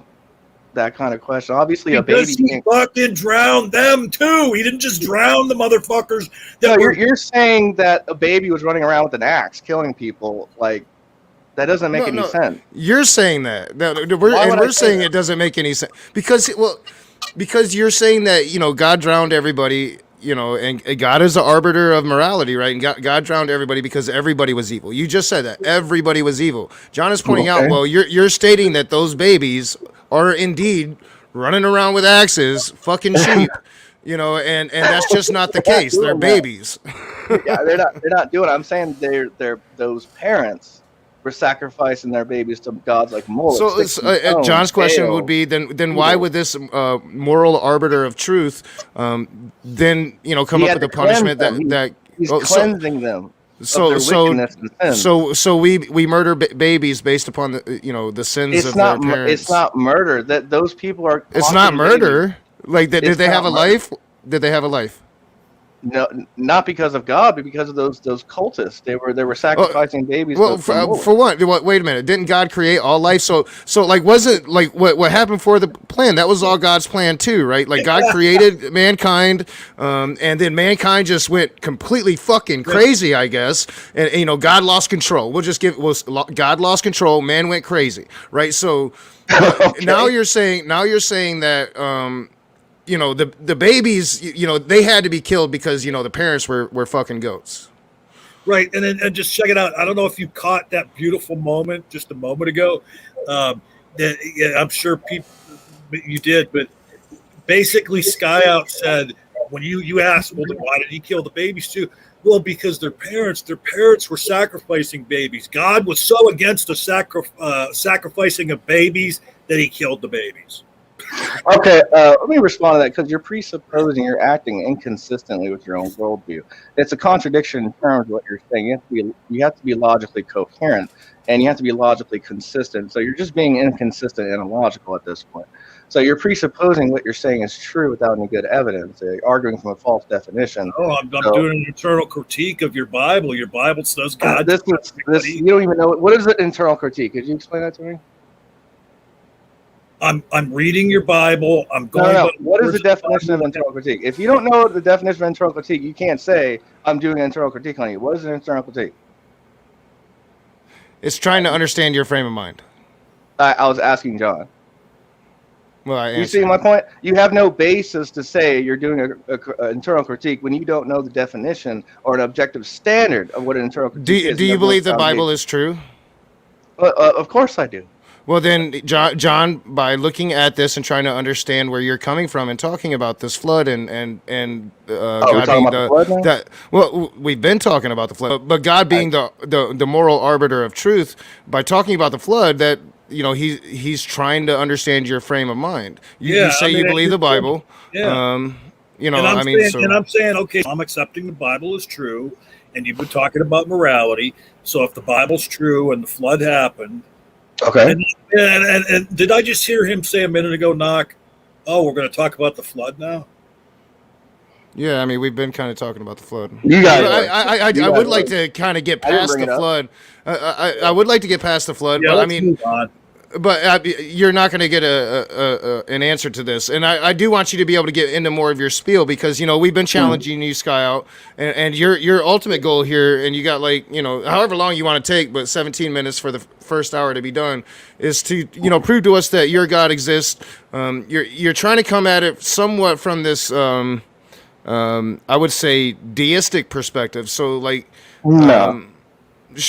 that kind of question? Obviously, because a baby he fucking drowned them too. He didn't just drown the motherfuckers. You're saying that a baby was running around with an axe killing people. Like, that doesn't make any sense. You're saying that. We're saying it doesn't make any sense because you're saying that God drowned everybody and God is the arbiter of morality, right? And God drowned everybody because everybody was evil. You just said that everybody was evil. John is pointing out, Okay. well, you're stating that those babies are indeed running around with axes, fucking sheep, and that's just not the They're not case. They're doing that. babies. Yeah, they're not doing it. I'm saying they're those parents were sacrificing their babies to gods like Moloch, So, sticks and stones, John's question would Baal, be then why Beetle. would this moral arbiter of truth then come He up had with a to cleanse punishment them. that He's oh, so cleansing them of so their so wickedness and sins. so we murder babies based upon the sins It's of their not it's parents. not murder. That those people are It's not causing babies. murder. Like did It's they have not a murder. life? Did they have a life? No, not because of God, but because of those cultists. They were Oh, sacrificing babies well, to Moloch. for what? Wait a minute. Didn't God create all life? So like, wasn't like what happened for the plan? That was all God's plan too, right? Like God created mankind, and then mankind just went completely fucking crazy, I guess. And God lost control. God lost control. Man went crazy, right? So now Okay. you're saying that. The babies, they had to be killed because the parents were fucking goats. Right, and just check it out. I don't know if you caught that beautiful moment just a moment ago. That yeah, I'm sure people you did, but basically, Skyout said when you asked, well, then why did he kill the babies too? Well, because their parents were sacrificing babies. God was so against the sacrificing of babies that he killed the babies. Okay, let me respond to that because you're presupposing you're acting inconsistently with your own worldview. It's a contradiction in terms of what you're saying. You have to be logically coherent, and you have to be logically consistent. So you're just being inconsistent and illogical at this point. So you're presupposing what you're saying is true without any good evidence. You're arguing from a false definition. Oh, I'm So doing an internal critique of your Bible. Your Bible says God. this you don't even know what is an internal critique. Could you explain that to me? I'm reading your Bible. I'm No, going. no, no. What is the definition of internal critique? If you don't know the definition of internal critique, you can't say I'm doing an internal critique on you. What is an internal critique? It's trying to understand your frame of mind. I was asking John. Well, I You see my point? You have no basis to say you're doing an internal critique when you don't know the definition or an objective standard of what an internal critique is. Do you believe the Bible is true? Of course I do. Well, then, John, by looking at this and trying to understand where you're coming from and talking about this flood and we're God talking being about the flood now? that, well, we've been talking about the flood, but God being the moral arbiter of truth, by talking about the flood, that he's trying to understand your frame of mind. You say you believe the Bible, Yeah. and I'm saying, okay, I'm accepting the Bible is true, and you've been talking about morality. So if the Bible's true and the flood happened. Okay. And did I just hear him say a minute ago, Knock, oh, we're going to talk about the flood now? Yeah, I mean, we've been kind of talking about the flood. You guys, I would like to kind of get past the flood. I would like to get past the flood, Yeah, but I let's mean, move on. but you're not going to get an answer to this, and I do want you to be able to get into more of your spiel because we've been challenging you, Skyout, and your ultimate goal here, and you got however long you want to take, but 17 minutes for the first hour to be done, is to prove to us that your God exists. You're trying to come at it somewhat from this I would say deistic perspective. So no.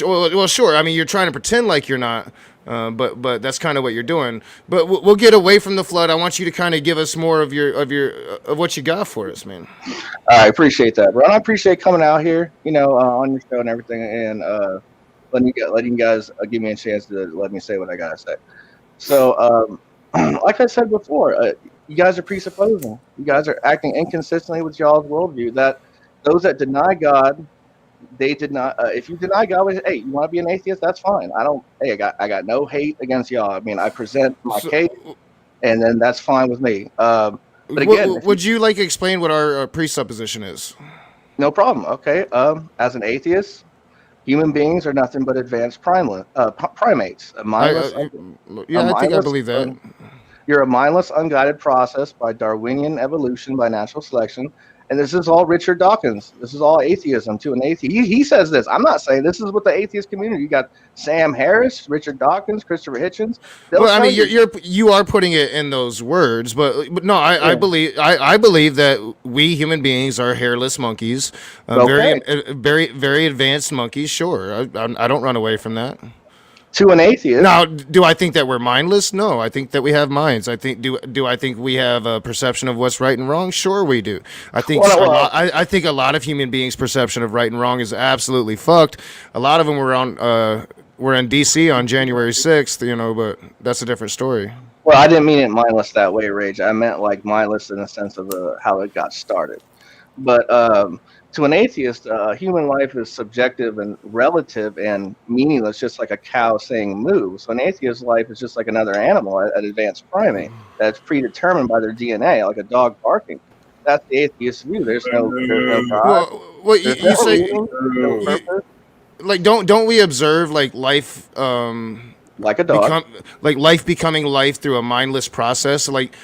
Well, sure. I mean, you're trying to pretend like you're not, but that's kind of what you're doing. But we'll get away from the flood. I want you to kind of give us more of of what you got for us, man. I appreciate that, bro. And I appreciate coming out here, on your show and everything, and letting you guys give me a chance to let me say what I gotta say. So, like I said before, you guys are presupposing. You guys are acting inconsistently with y'all's worldview. That those that deny God, they did not. If you deny God, hey, you want to be an atheist? That's fine. I got no hate against y'all. I mean, I present my case, and then that's fine with me. But again, would you like to explain what our presupposition is? No problem. Okay. As an atheist, human beings are nothing but advanced primates. I think I believe that. You're a mindless, unguided process by Darwinian evolution by natural selection, And this is all Richard Dawkins. This is all atheism to an atheist. He says this. I'm not saying this is what the atheist community. You got Sam Harris, Richard Dawkins, Christopher Hitchens. They'll Well, I tell mean, you are putting it in those words, but no, I Yeah. believe that we human beings are hairless monkeys, Okay. very advanced monkeys. Sure, I don't run away from that. To an atheist. Now, do I think that we're mindless? No, I think that we have minds. I think do I think we have a perception of what's right and wrong? Sure, we do. I think I think a lot of human beings' perception of right and wrong is absolutely fucked. A lot of them were in D.C. on January 6th, but that's a different story. Well, I didn't mean it mindless that way, Rage. I meant like mindless in the sense of how it got started. But to an atheist, human life is subjective and relative and meaningless, just like a cow saying moo. So an atheist's life is just like another animal, an advanced primate that's predetermined by their DNA, like a dog barking. That's the atheist view. There's no God. Well, There's you no say meaning, no purpose. like don't we observe like life Like a dog. life becoming life through a mindless process? Like,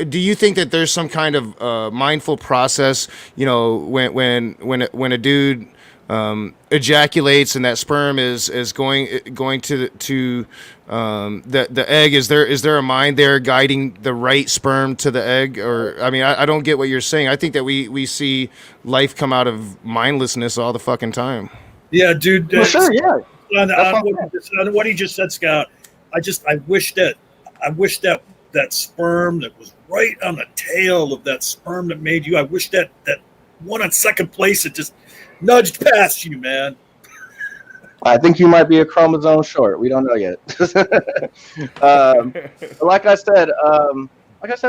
do you think that there's some kind of mindful process? When a dude ejaculates and that sperm is going to the egg. Is there a mind there guiding the right sperm to the egg? Or I mean, I don't get what you're saying. I think that we see life come out of mindlessness all the fucking time. Yeah, dude. Well, sure, yeah. On what he just said, Scott, I wish that that sperm that was right on the tail of that sperm that made you. I wish that one on second place had just nudged past you, man. I think you might be a chromosome short. We don't know yet. But like I said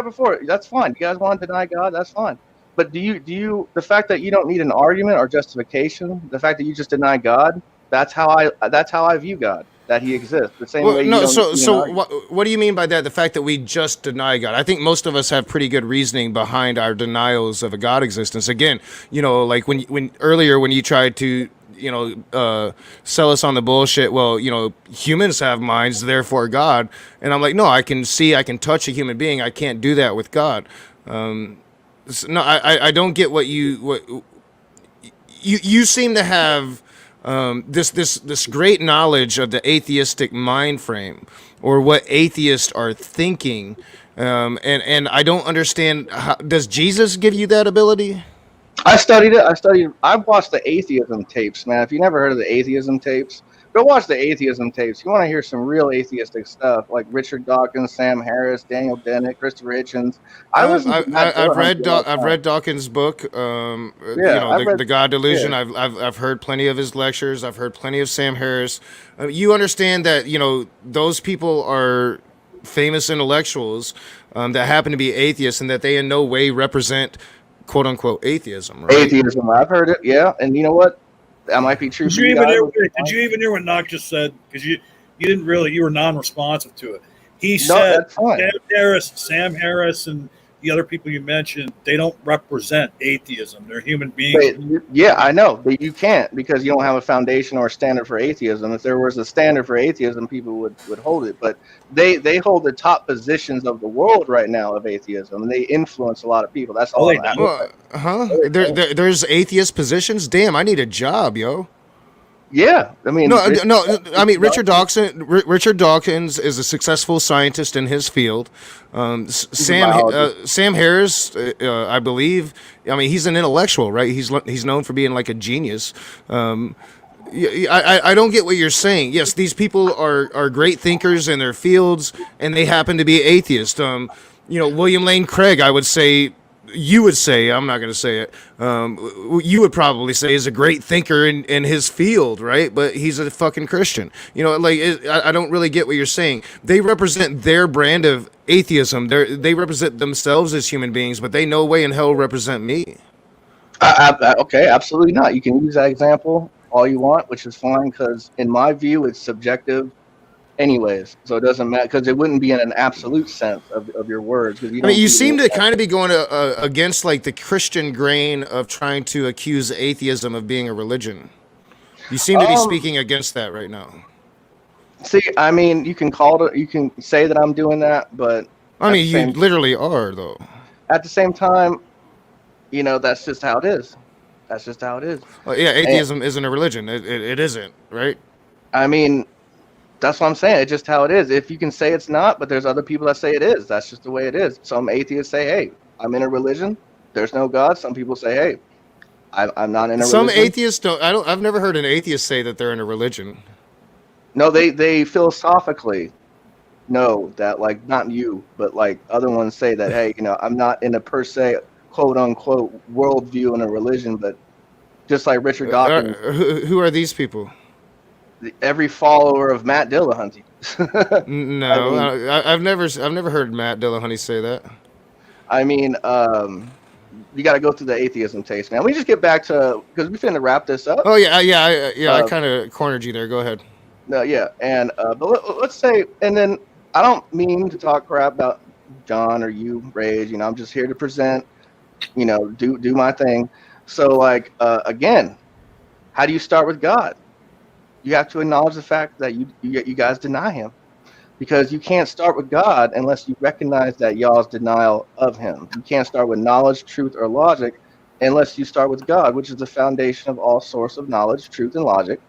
before, that's fine. You guys want to deny God? That's fine. But do you the fact that you don't need an argument or justification, the fact that you just deny God, that's how I view God, that He exists. The same way. No. You So what do you mean by that? The fact that we just deny God? I think most of us have pretty good reasoning behind our denials of a God existence. Again, like when earlier when you tried to sell us on the bullshit. Well, humans have minds, therefore God. And I'm like, no, I can touch a human being. I can't do that with God. No, I don't get what you seem to have this great knowledge of the atheistic mind frame or what atheists are thinking, and I don't understand. Does Jesus give you that ability? I studied it. I've watched the atheism tapes, man. If you never heard of the atheism tapes, go watch the atheism tapes. You want to hear some real atheistic stuff, like Richard Dawkins, Sam Harris, Daniel Dennett, Christopher Hitchens. I've read Dawkins' book. The God Delusion. Yeah. I've heard plenty of his lectures. I've heard plenty of Sam Harris. You understand that those people are famous intellectuals that happen to be atheists, and that they in no way represent "quote unquote" atheism. Right? Atheism. I've heard it. Yeah, and you know what? That might be true. Did you even hear what Knock just said? Because you didn't really, you were non-responsive to it. He said Sam Harris, and the other people you mentioned, they don't represent atheism. They're human beings. Yeah, I know, but you can't because you don't have a foundation or a standard for atheism. If there was a standard for atheism, people would hold it. But they hold the top positions of the world right now of atheism, and they influence a lot of people. That's all. There's atheist positions. Damn, I need a job, yo. Yeah, I mean, I mean, Richard Dawkins is a successful scientist in his field. Sam Harris, I believe. I mean, he's an intellectual, right? He's known for being like a genius. I don't get what you're saying. Yes, these people are great thinkers in their fields, and they happen to be atheists. William Lane Craig, I would say. You would say, I'm not going to say it, you would probably say is a great thinker in his field, right? But he's a fucking Christian. I don't really get what you're saying. They represent their brand of atheism. They represent themselves as human beings, but they no way in hell represent me. Okay, absolutely not. You can use that example all you want, which is fine, because in my view, it's subjective anyways, so it doesn't matter, because it wouldn't be in an absolute sense of your words. You seem to kind of be going against like the Christian grain of trying to accuse atheism of being a religion. You seem to be speaking against that right now. See, I mean, you can say that I'm doing that, but I mean, you literally are, though. At the same time, you know, that's just how it is. That's just how it is. Well, yeah, And atheism isn't a religion. It isn't, right? I mean, that's what I'm saying. It's just how it is. If you can say it's not, but there's other people that say it is. That's just the way it is. Some atheists say, "Hey, I'm in a religion. There's no God." Some people say, "Hey, I'm not in a Some religion." atheists don't. I don't. I've never heard an atheist say that they're in a religion. No, they philosophically know that, like, not you, but like other ones say that, "Hey, you know, I'm not in a per se quote unquote worldview in a religion," but just like Richard Dawkins, Who are these people? every follower of Matt Dillahunty. I No, mean, I've never heard Matt Dillahunty say that. I mean, you got to go through the atheism taste, man. We just get back to, because we finna wrap this up. Oh yeah, yeah. I Uh, kind of cornered you there. Go ahead. no, yeah, and but let's say, and then I don't mean to talk crap about John or you, Rage. You know, I'm just here to present. You know, do my thing. So, like, again, how do you start with God? You have to acknowledge the fact that you guys deny Him, because you can't start with God unless you recognize that y'all's denial of Him. You can't start with knowledge, truth, or logic unless you start with God, which is the foundation of all source of knowledge, truth, and logic.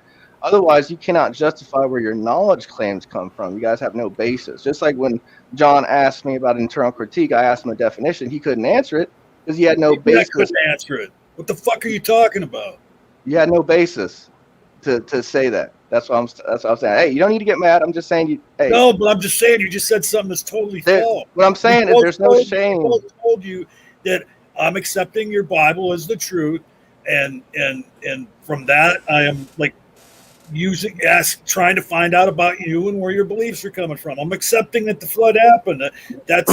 Otherwise, you cannot justify where your knowledge claims come from. You guys have no basis. Just like when John asked me about internal critique, I asked him a definition. He couldn't answer it because he had no I basis. couldn't answer it. What the fuck are you talking about? You had no basis to say that. That's what I'm saying. Hey, you don't need to get mad. I'm just saying you. Hey, No, but I'm just saying you just said something that's totally false. what I'm saying is there's no shame. We both told you that I'm accepting your Bible as the truth, and from that I am like trying to find out about you and where your beliefs are coming from. I'm accepting that the flood happened. That's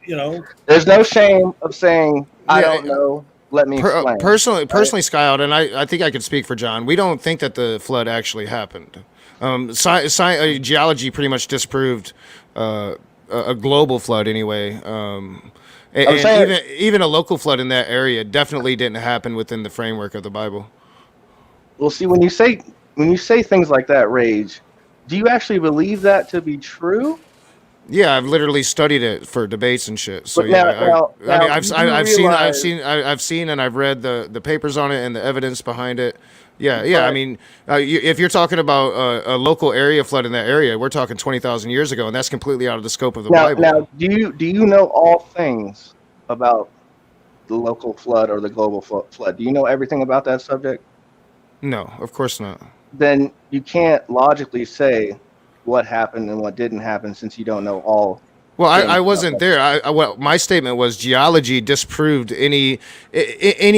you know. There's no shame of saying I Yeah, don't know. Let me explain. personally, Skyout, and I think I could speak for John. We don't think that the flood actually happened. Geology pretty much disproved a global flood anyway. And even a local flood in that area definitely didn't happen within the framework of the Bible. Well, see, when you say things like that, Rage, do you actually believe that to be true? Yeah, I've literally studied it for debates and shit. So But yeah, now, I mean, I've seen, and I've read the papers on it and the evidence behind it. Yeah, yeah. I mean, if you're talking about a local area flood in that area, we're talking 20,000 years ago, and that's completely out of the scope of the Bible. Now, do you know all things about the local flood or the global flood? Do you know everything about that subject? No, of course not. Then you can't logically say what happened and what didn't happen since you don't know all. Well, I wasn't there. Well, my statement was geology disproved any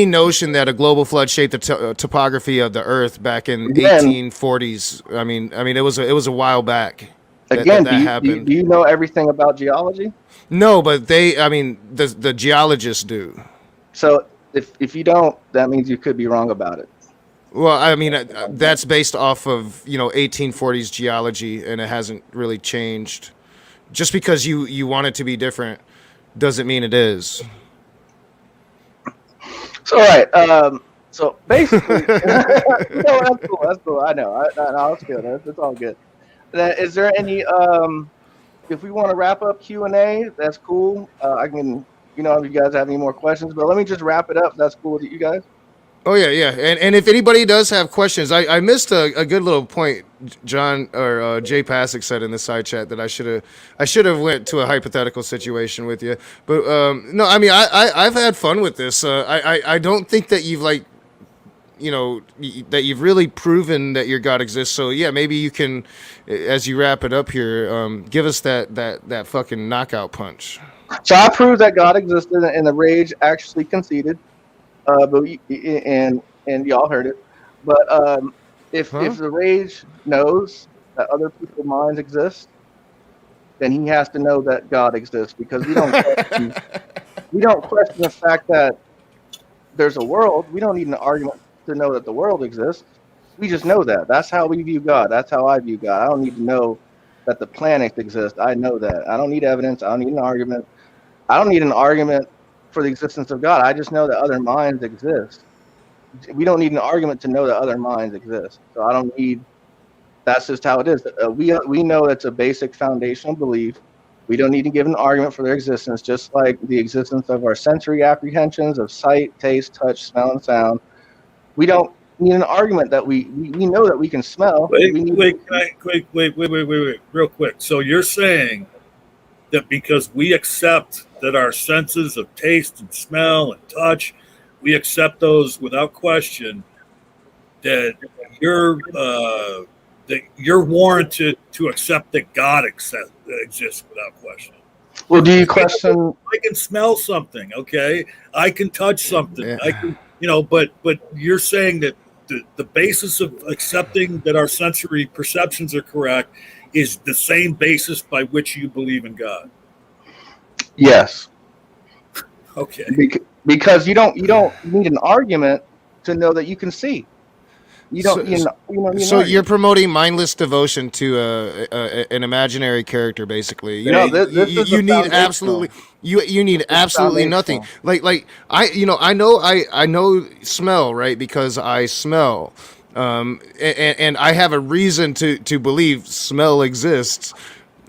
notion that a global flood shaped the topography of the Earth back in 1840s. I mean, it was a while back. That happened. Do you know everything about geology? No, but the geologists do. So if you don't, that means you could be wrong about it. Well, I mean, that's based off of 1840s geology, and it hasn't really changed. Just because you want it to be different doesn't mean it is. So, all right. So basically, that's cool. That's cool. I know. That's good. That's all good. Is there any? If we want to wrap up Q&A, that's cool. I can, if you guys have any more questions, but let me just wrap it up. That's cool with you guys. Oh yeah. And if anybody does have questions, I missed a good little point John or Jay Pasick said in the side chat that I should have went to a hypothetical situation with you. But no, I mean I've had fun with this. I don't think that you've that you've really proven that your God exists. So yeah, maybe you can, as you wrap it up here, give us that fucking knockout punch. So I proved that God existed, and the Rage actually conceded. And y'all heard it. But if the Rage knows that other people's minds exist, then he has to know that God exists, because we don't question the fact that there's a world. We don't need an argument to know that the world exists. We just know that. That's how we view God. That's how I view God. I don't need to know that the planets exist. I know that. I don't need evidence. I don't need an argument. I don't need an argument for the existence of God. I just know that other minds exist. We don't need an argument to know that other minds exist. So I don't need. That's just how it is. We know that's a basic foundational belief We don't need to give an argument for their existence, just like the existence of our sensory apprehensions of sight, taste, touch, smell, and sound. We don't need an argument that we know that we can smell. Wait, We need wait, real quick. So you're saying that because we accept that our senses of taste and smell and touch, we accept those without question, that you're warranted to accept that God exists without question. Well, do you question? I can smell something, okay? I can touch something. Yeah. I can, but you're saying that the basis of accepting that our sensory perceptions are correct is the same basis by which you believe in God. Yes. Okay. Because you don't need an argument to know that you can see. You don't. So you're promoting mindless devotion to an imaginary character, basically. You need absolutely nothing. Like I know smell, right? Because I smell, and I have a reason to believe smell exists.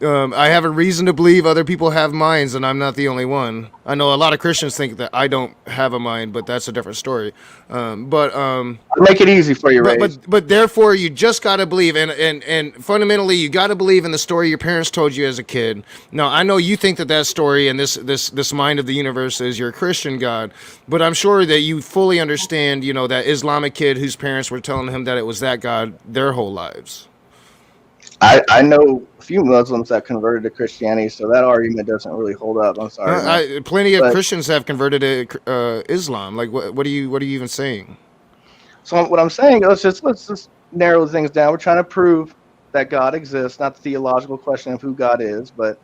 I have a reason to believe other people have minds, and I'm not the only one. I know a lot of Christians think that I don't have a mind, but that's a different story. I'll make it easy for you, Ray. But therefore, you just got to believe, and fundamentally, you got to believe in the story your parents told you as a kid. Now, I know you think that story and this mind of the universe is your Christian God, but I'm sure that you fully understand, that Islamic kid whose parents were telling him that it was that God their whole lives. I know a few Muslims that converted to Christianity, so that argument doesn't really hold up. I'm sorry. Plenty of Christians have converted to Islam. Like, what are you even saying? So what I'm saying, let's just narrow things down. We're trying to prove that God exists, not the theological question of who God is. But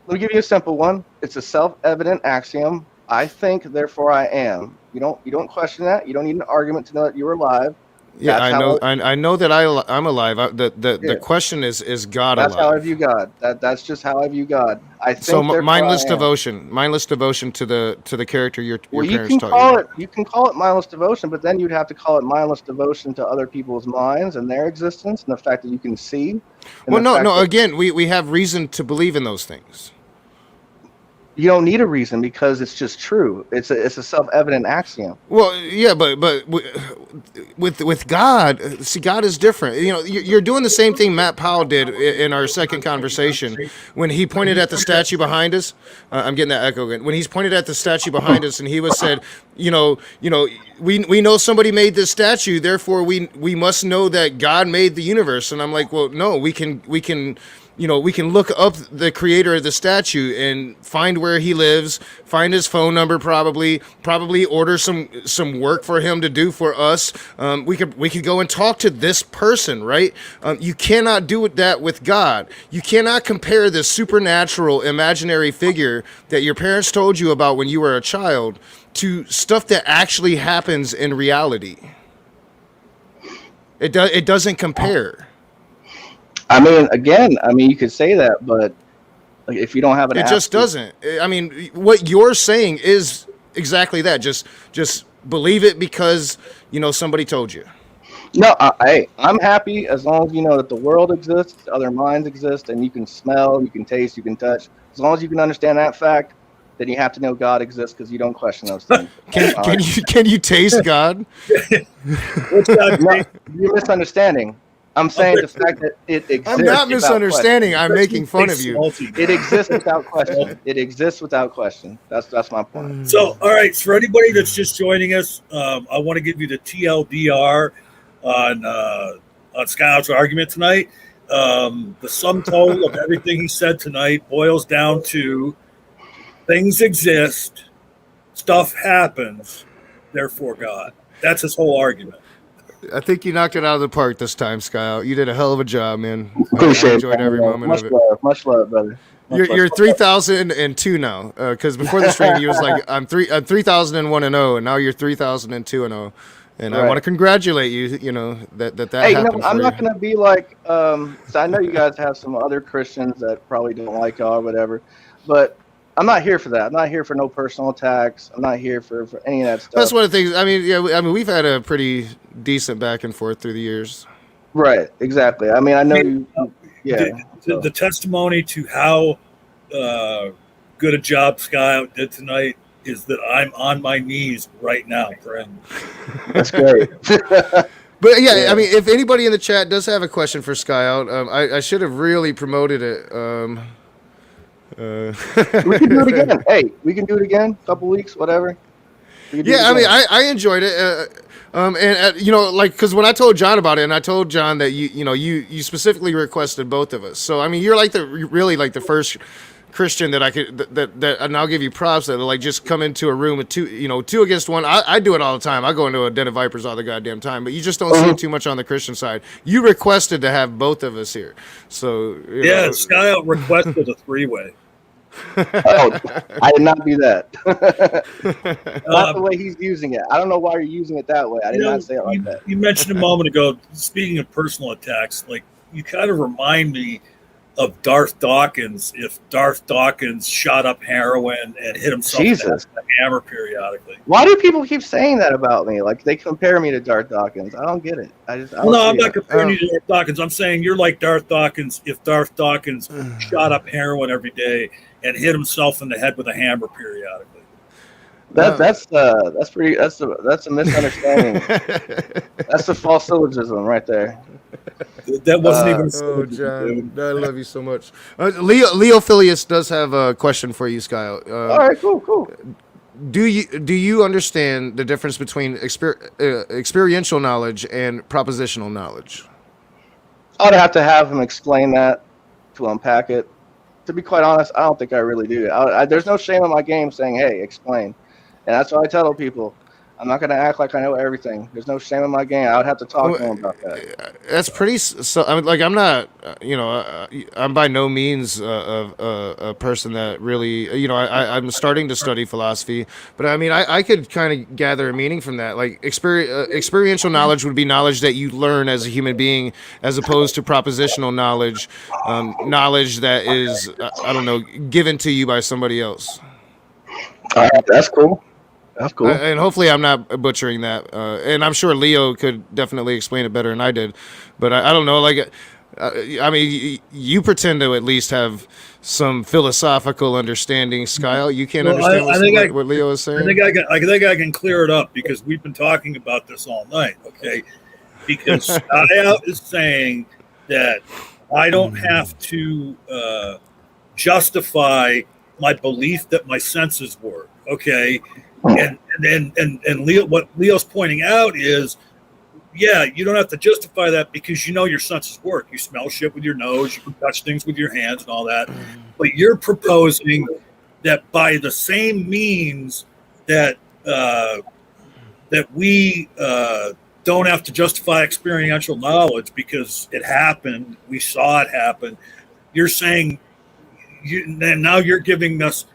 let me give you a simple one. It's a self-evident axiom. I think, therefore I am. You don't question that. You don't need an argument to know that you're alive. Yeah, I know that I'm alive. The question is God alive? That's how I view God. That's just how I view God. I think so mindless devotion to the character your parents taught you. You can call it mindless devotion, but then you'd have to call it mindless devotion to other people's minds and their existence and the fact that you can see. Well, no. Again, we have reason to believe in those things. You don't need a reason because it's just true. It's a self-evident axiom. Well, yeah, but with God, see, God is different. You're doing the same thing Matt Powell did in our second conversation when he pointed at the statue behind us. I'm getting that echo again. When he's pointed at the statue behind us, and he said, we know somebody made this statue, therefore we must know that God made the universe. And I'm like, well, no, we can look up the creator of the statue and find where he lives, find his phone number, probably order some work for him to do for us. We could go and talk to this person, right? You cannot do that with God. You cannot compare this supernatural imaginary figure that your parents told you about when you were a child to stuff that actually happens in reality. It doesn't compare. I mean, you could say that, but if you don't have it just doesn't. I mean, what you're saying is exactly that. Just believe it because somebody told you. No, I'm happy as long as you know that the world exists, other minds exist, and you can smell, you can taste, you can touch. As long as you can understand that fact, then you have to know God exists because you don't question those things. Can you taste God? No, you're misunderstanding. I'm saying the fact that it exists. I'm not misunderstanding. I'm making fun of you. It exists without question. It exists without question. That's my point. So, all right. So for anybody that's just joining us, I want to give you the TLDR on Skyout's argument tonight. The sum total of everything he said tonight boils down to things exist, stuff happens, therefore God. That's his whole argument. I think you knocked it out of the park this time, Skyout. You did a hell of a job, man. Appreciate I enjoyed every moment of it. Much love, brother. You're 3,002 now, because before the stream you was like I'm 3,001 and 0, and now you're 3,002 and 0, and right. I want to congratulate you. That hey, happened. I'm not gonna be like. So I know you guys have some other Christians that probably don't like y'all or whatever, but I'm not here for that. I'm not here for no personal attacks. I'm not here for any of that stuff. That's one of the things. I mean, we've had a pretty decent back and forth through the years. Right. Exactly. I mean, I know you. Yeah. The testimony to how good a job Skyout did tonight is that I'm on my knees right now, friend. That's great. But yeah, Yeah. I mean, if anybody in the chat does have a question for Skyout, I should have really promoted it. We can do it again. Hey, we can do it again. Couple weeks, whatever. We can do it Yeah, I mean, again. I enjoyed it. You know, like, because when I told John about it, and I told John that you specifically requested both of us. So I mean, you're like really like the first Christian that I could that and I'll give you props that like just come into a room with two against one. I do it all the time. I go into a den of vipers all the goddamn time, but you just don't see it too much on the Christian side. You requested to have both of us here, so Yeah, Skyout requested a three-way. Oh, I did not do that. Not the way he's using it. I don't know why you're using it that way. I did not say it like that. You mentioned a moment ago, speaking of personal attacks, like you kind of remind me of Darth Dawkins if Darth Dawkins shot up heroin and hit himself with a hammer periodically. Why do people keep saying that about me? Like they compare me to Darth Dawkins. I don't get it. I'm not comparing you to Darth Dawkins. I'm saying you're like Darth Dawkins if Darth Dawkins shot up heroin every day and hit himself in the head with a hammer periodically. That's a misunderstanding. That's a false syllogism right there. That wasn't even. Oh, John, I love you so much. Leo Phileas does have a question for you, Skyout. All right, cool. Do you understand the difference between experiential knowledge and propositional knowledge? I'd have to have him explain that to unpack it. To be quite honest, I don't think I really do. There's no shame in my game saying, "Hey, explain," and that's what I tell people. I'm not going to act like I know everything. There's no shame in my game. I would have to talk to him about that. That's pretty. So I mean, like, I'm not. I'm by no means a person that really. I'm starting to study philosophy, but I mean, I could kind of gather a meaning from that. Like, experiential knowledge would be knowledge that you learn as a human being, as opposed to propositional knowledge, knowledge that is, I don't know, given to you by somebody else. All right, that's cool. That's cool. And hopefully I'm not butchering that. And I'm sure Leo could definitely explain it better than I did. But I don't know. Like, I mean, you pretend to at least have some philosophical understanding, Skyout. You can't understand what Leo is saying? I think I can clear it up because we've been talking about this all night, okay? Because Skyout is saying that I don't have to justify my belief that my senses work, okay? And Leo, what Leo's pointing out is, yeah, you don't have to justify that because you know your senses work. You smell shit with your nose, you can touch things with your hands and all that. But you're proposing that by the same means that we don't have to justify experiential knowledge because it happened, we saw it happen. You're saying, now you're giving us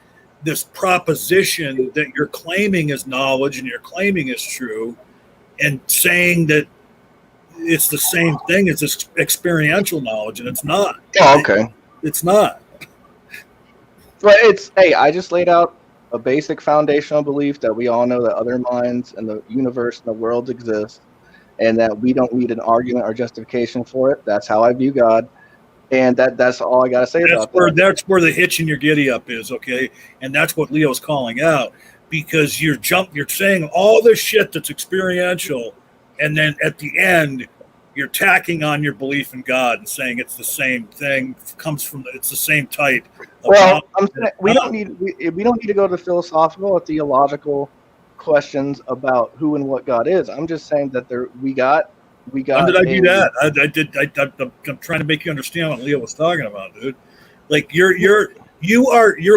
this proposition that you're claiming is knowledge and you're claiming is true, and saying that it's the same thing as this experiential knowledge, and it's not. Oh, okay. It's not. But I just laid out a basic foundational belief that we all know that other minds and the universe and the world exist, and that we don't need an argument or justification for it. That's how I view God. And that's all I got to say about that. That's where the hitch in your giddy up is, okay? And that's what Leo's calling out, because you're saying all this shit that's experiential, and then at the end, you're tacking on your belief in God and saying it's the same thing, it's the same type. Well, we don't need to go to philosophical or theological questions about who and what God is. I'm just saying that we got. When did I do that? I'm trying to make you understand what Leo was talking about, dude. Like you're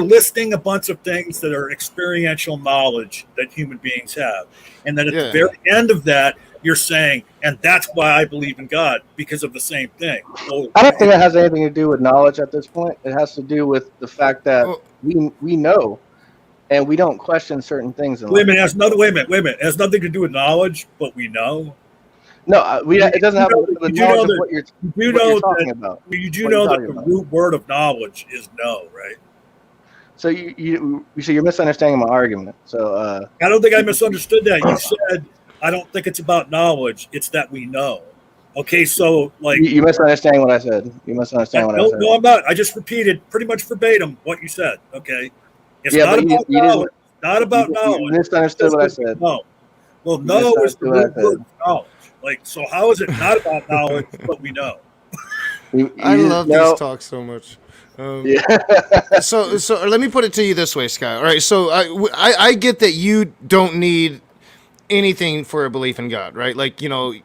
listing a bunch of things that are experiential knowledge that human beings have, and then at the very end of that, you're saying, and that's why I believe in God, because of the same thing. Well, I don't think it has anything to do with knowledge at this point. It has to do with the fact that we know, and we don't question certain things. Wait a minute. It has nothing to do with knowledge, but we know. No, it doesn't have to do with knowledge of what you're talking about. You do know that the root word of knowledge is no, right? So you're misunderstanding my argument. So I don't think I misunderstood that. You said I don't think it's about knowledge; it's that we know. Okay, so like You misunderstand what I said. You misunderstand what I no, said. no, I'm not. I just repeated pretty much verbatim what you said. Okay, it's Yeah, not but about you didn't. knowledge. Not about You knowledge. misunderstood Just what I that we said. know. Well, You know is the misunderstood what I root word said. for knowledge. Like, so how is it not about knowledge, but we know? I You love these no. talks so much. Yeah. So let me put it to you this way, Scott. All right, so I get that you don't need anything for a belief in God, right? Like,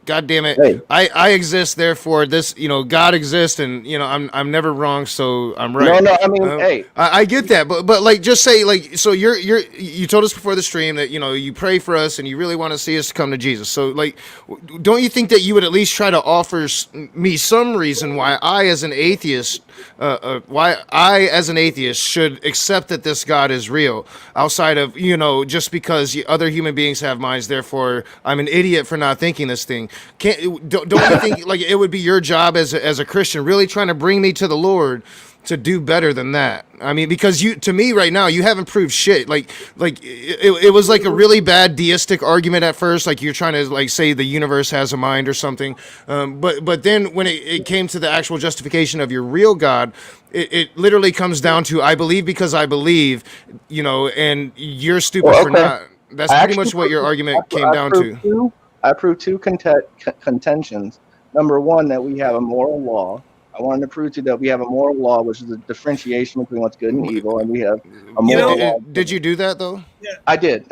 God damn it, Hey, I exist, therefore this, God exists, and I'm never wrong, so I'm no, right. no. I mean, hey, I get that, but like, just say, like, so you told us before the stream that you pray for us and you really want to see us come to Jesus. So like, don't you think that you would at least try to offer me some reason why I as an atheist, should accept that this God is real, outside of just because other human beings have minds, therefore I'm an idiot for not thinking this thing. Don't you think like it would be your job as a Christian really trying to bring me to the Lord to do better than that? I mean, because to me right now, you haven't proved shit. Like it was like a really bad deistic argument at first. Like you're trying to like say the universe has a mind or something. But then when it came to the actual justification of your real God, it literally comes down to I believe because I believe, and you're stupid well, for okay. not. That's I pretty actually much what your I, argument pro- came I down proved to. two. I proved two contentions. Number one, that we have a moral law. I wanted to prove to you that we have a moral law, which is a differentiation between what's good and evil, and we have a You moral know, law. Did you do that though? yeah. I did.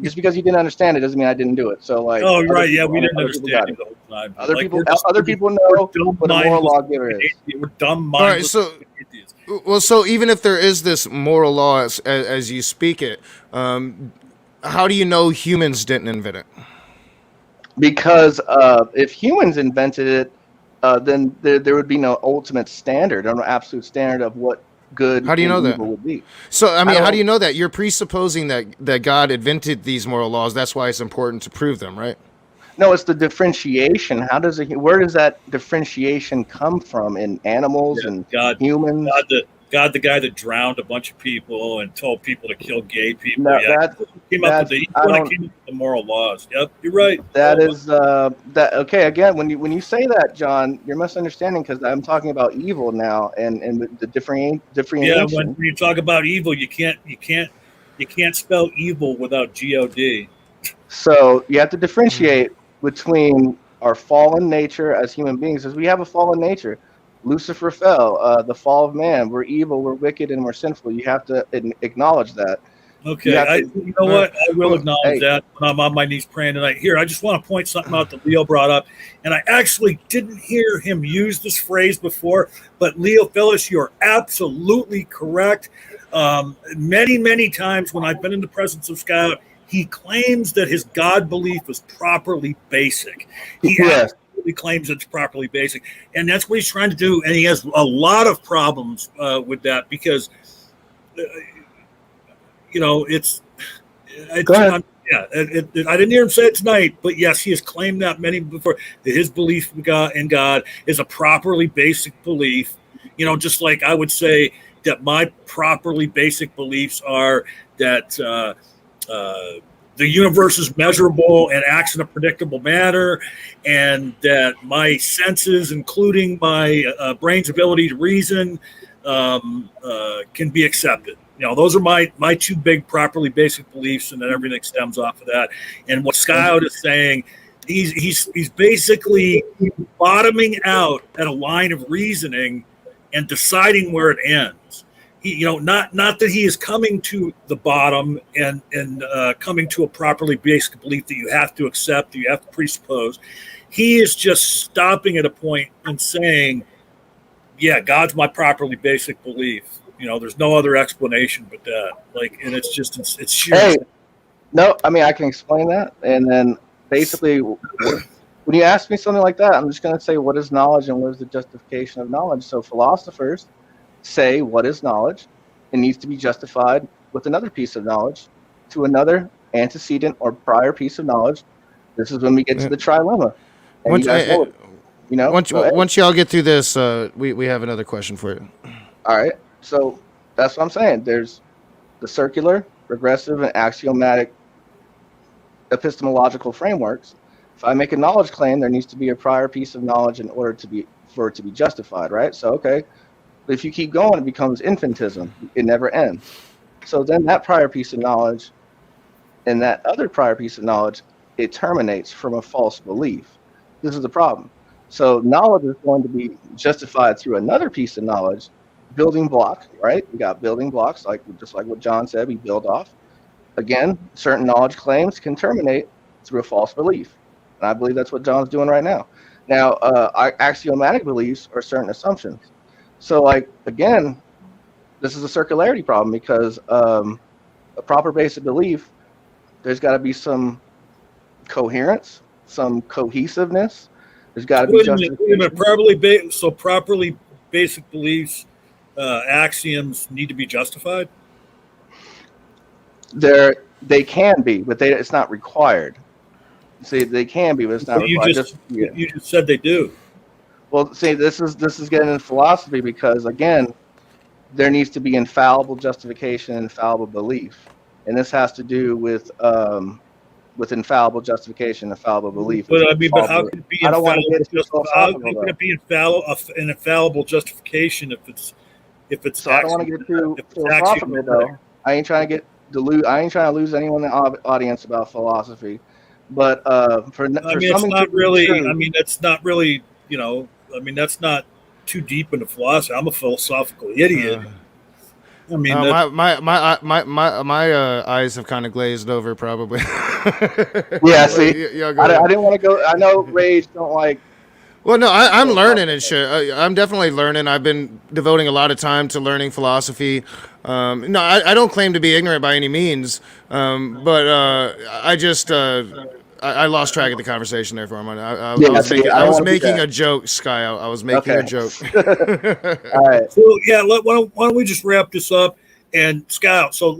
Just because you didn't understand it doesn't mean I didn't do it. So like Oh, other right. Yeah, people, we didn't other people understand got you it. the whole time. Other Like people, other people know dumb, what a moral mindless, lawgiver is. we're dumb, All right, mindless so atheists. so even if there is this moral law as you speak it, how do you know humans didn't invent it? Because if humans invented it, then there would be no ultimate standard or no absolute standard of what good How do you and know that? evil would be. So I I mean, how do don't. you know that? You're presupposing that God invented these moral laws. That's why it's important to prove them, right? No, it's the differentiation. How does it? Where does that differentiation come from in animals Yeah, and God, humans? God, the guy that drowned a bunch of people and told people to kill gay people. No, Yeah, he's the I one that don't. came up with the moral laws. Yep, you're right. That is that okay. Again, when you say that, John, you're misunderstanding because I'm talking about evil now and the Yeah, when differentiation. you talk about evil, you can't spell evil without God. So you have to differentiate between our fallen nature as human beings, because we have a fallen nature. Lucifer fell. The fall of man. We're evil. We're wicked, and we're sinful. You have to acknowledge that. You Okay, have to. you know Uh, what? I will well, acknowledge Hey, that when I'm on my knees praying tonight. Here, I just want to point something out that Leo brought up, and I actually didn't hear him use this phrase before. But Leo Phyllis, you're absolutely correct. Many times when I've been in the presence of Skyout, he claims that his God belief is properly basic. He yes. absolutely claims it's properly basic, and that's what he's trying to do. And he has a lot of problems with that because, uh, it's Go ahead. yeah, I didn't hear him say it tonight, but yes, he has claimed that many before that his belief in God is a properly basic belief. Just like I would say that my properly basic beliefs are that the universe is measurable and acts in a predictable manner, and that my senses, including my brain's ability to reason, can be accepted. Those are my two big properly basic beliefs, and then everything stems off of that. And what Skyout is saying, he's basically bottoming out at a line of reasoning and deciding where it ends. Not that he is coming to the bottom and coming to a properly basic belief that you have to accept, that you have to presuppose. He is just stopping at a point and saying, yeah, God's my properly basic belief. There's no other explanation but that. And it's sheer Hey, insanity. no. I mean, I can explain that, and then basically, when you ask me something like that, I'm just going to say, what is knowledge and what is the justification of knowledge? So philosophers say, what is knowledge? It needs to be justified with another piece of knowledge to another antecedent or prior piece of knowledge. This is when we get to Yeah. the trilemma, and you Once guys know it. So hey, once y'all get through this, we have another question for you. all right. So that's what I'm saying. There's the circular, regressive, and axiomatic epistemological frameworks. if I make a knowledge claim, there needs to be a prior piece of knowledge in order for it to be justified, right? So, okay, but if you keep going, it becomes infantism. It never ends. So then that prior piece of knowledge and that other prior piece of knowledge, it terminates from a false belief. This is the problem. So knowledge is going to be justified through another piece of knowledge, building block, right? We got building blocks, just like what John said, we build off. Again, certain knowledge claims can terminate through a false belief. And I believe that's what John's doing right now. Now, axiomatic beliefs are certain assumptions. So, again, this is a circularity problem because a proper basic belief, there's got to be some coherence, some cohesiveness. There's got to be justification. Properly basic beliefs, axioms need to be justified? They can be, but it's not required. See, they can be, but it's not required. You just said they do. Well, see, this is getting into philosophy because, again, there needs to be infallible justification and infallible belief, and this has to do with infallible justification, infallible belief. But how can it be an infallible justification if it's? So I don't want to get too philosophical though. I ain't trying to lose anyone in the audience about philosophy, but it's not really. That's not really. That's not too deep into philosophy. I'm a philosophical idiot. My eyes have kind of glazed over, probably. Yeah, see, I didn't want to go. I know Rage don't like. Well, no, I'm learning and shit. I'm definitely learning. I've been devoting a lot of time to learning philosophy. No, I don't claim to be ignorant by any means, but I just I lost track of the conversation there for a moment. I was making a joke, Skyout. I was making a joke. All right. So yeah, why don't we just wrap this up and Skyout? So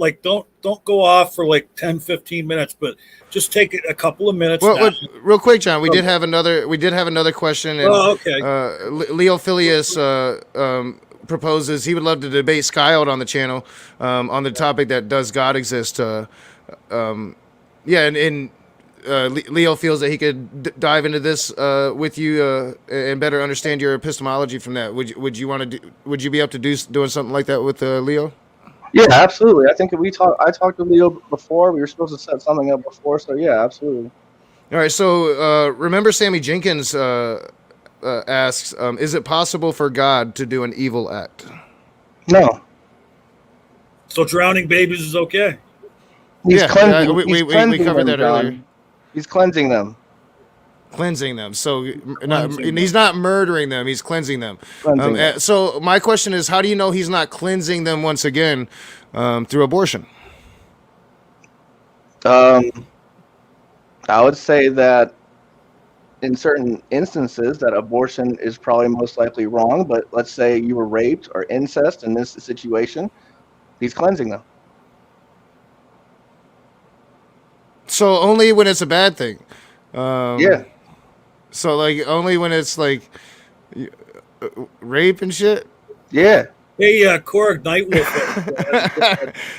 don't go off for 10, 15 minutes, but just take a couple of minutes. Well, real quick, John. We did have another question. And, okay. Leo Phileas proposes he would love to debate Skyout on the channel on the topic that does God exist. Leo feels that he could dive into this with you and better understand your epistemology from that. Would you be up to doing something like that with Leo? Yeah, absolutely. I think I talked to Leo before. We were supposed to set something up before, so yeah, absolutely. All right. So remember, Sammy Jenkins asks, "Is it possible for God to do an evil act?" No. So drowning babies is okay. He's cleansing. We covered that earlier. He's cleansing them. So he's not murdering them. He's cleansing them. So my question is, how do you know he's not cleansing them once again through abortion? I would say that in certain instances that abortion is probably most likely wrong. But let's say you were raped or incest in this situation, he's cleansing them. So only when it's a bad thing. Yeah. So only when it's rape and shit. Yeah. Hey, Korg Nightwolf.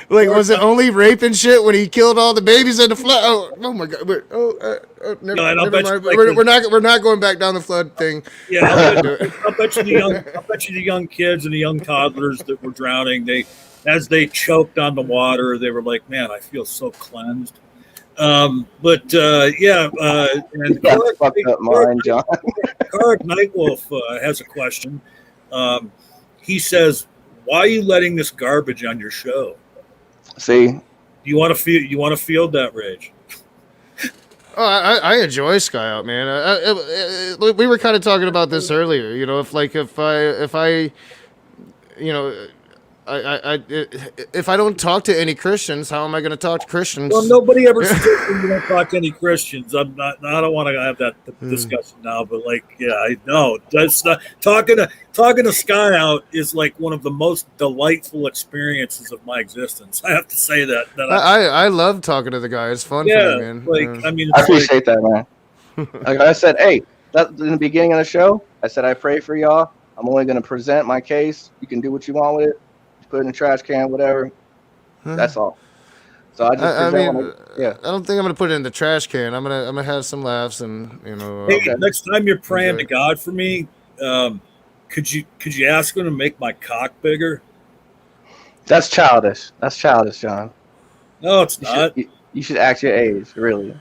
Was it only rape and shit when he killed all the babies in the flood? Oh my god. Never mind. We're not going back down the flood thing. Yeah, I'll bet you the young kids and the young toddlers that were drowning, as they choked on the water, they were like, "Man, I feel so cleansed." And fucked up mind, John. Karg Nightwolf has a question. He says, "Why are you letting this garbage on your show?" See, you want to field that rage? Oh, I enjoy Skyout, man. We were kind of talking about this earlier. If I don't talk to any Christians, how am I going to talk to Christians? Well, nobody ever suggested you don't talk to any Christians. I don't want to have that discussion now, but I know that's not talking to Skyout is one of the most delightful experiences of my existence. I have to say that. I love talking to the guy. It's fun for me, man. I appreciate that, man. Like I said, in the beginning of the show, I said I pray for y'all. I'm only going to present my case. You can do what you want with it. Put it in the trash can, whatever. That's all. So I just I present. mean, Yeah. I don't think I'm gonna put it in the trash can. I'm gonna have some laughs and Hey, Okay. next time you're praying to enjoy. God for me, um, could you ask him to make my cock bigger? That's childish. That's childish, John. No, it's You should not. you should act your age, really.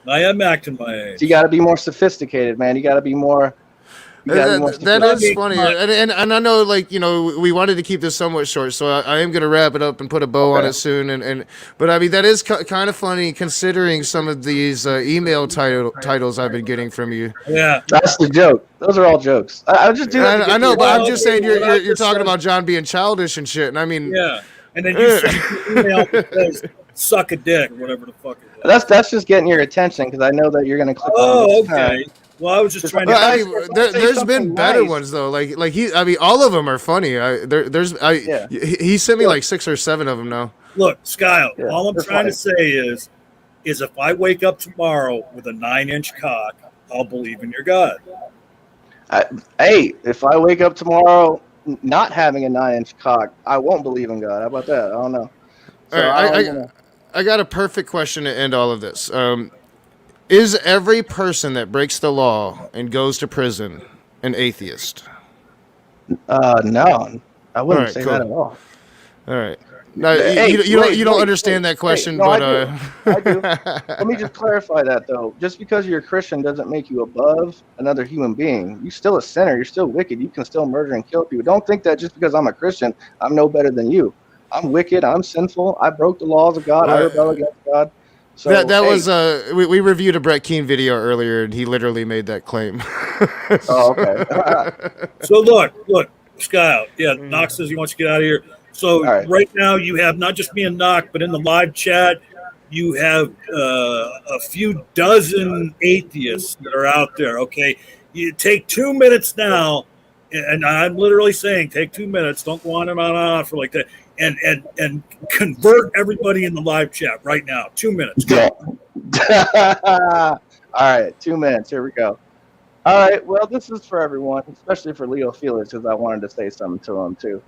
I am acting my So you age. got to be more sophisticated, man. You got to be more. You got to be more That I is mean, sophisticated. funny, come on. and I know, like, we wanted to keep this somewhat short, so I am gonna wrap it up and put a bow on Okay. it soon. But I mean, that is kind of funny considering some of these email titles I've been getting from you. Yeah. That's the joke. Those are all jokes. I would just do that to I get to know, your but I'm Well, just attention. okay. saying Well, what I you're just talking said, about John being childish and shit, and I mean, yeah. And then you eh. send me an email that says "suck a dick" or whatever the fuck it That's was. that's just getting your attention because I know that you're gonna click on it Oh, each time. okay. Well, I was just trying to. If Well, I I mean, if I say there's been something better nice, ones though. I mean, all of them are funny. yeah, He sent me Look, like 6 or 7 of them now. look, Skyout. yeah, All I'm they're trying to funny. say is if I wake up tomorrow with a 9-inch cock, I'll believe in your God. I, hey, if I wake up tomorrow not having a 9-inch cock, I won't believe in God. How about that? I don't know. All So right, I don't even know. I got a perfect question to end all of this. Is every person that breaks the law and goes to prison an atheist? No, I All wouldn't right, say that cool. at all. All right. Now Hey, wait, you don't wait, understand wait, that wait. question, No, but I do. I do. Let me just clarify that though. Just because you're a Christian doesn't make you above another human being. You're still a sinner. You're still wicked. You can still murder and kill people. Don't think that just because I'm a Christian, I'm no better than you. I'm wicked. I'm sinful. I broke the laws of God. I well, rebel against God. that So, was hey, we reviewed a Brett Keane video earlier, and he literally made that claim. oh, okay. So look, Skyout. Yeah, Knox says he wants to get out of here. So All right. right now you have not just me and Knox, but in the live chat you have a few dozen atheists that are out there. Okay, you take 2 minutes now, and I'm literally saying take 2 minutes. Don't go on and on and on for like that, and convert everybody in the live chat right now. 2 minutes. Go. Yeah. All right. 2 minutes. Here we go. All right. Well, this is for everyone, especially for Leo Felix, because I wanted to say something to him too.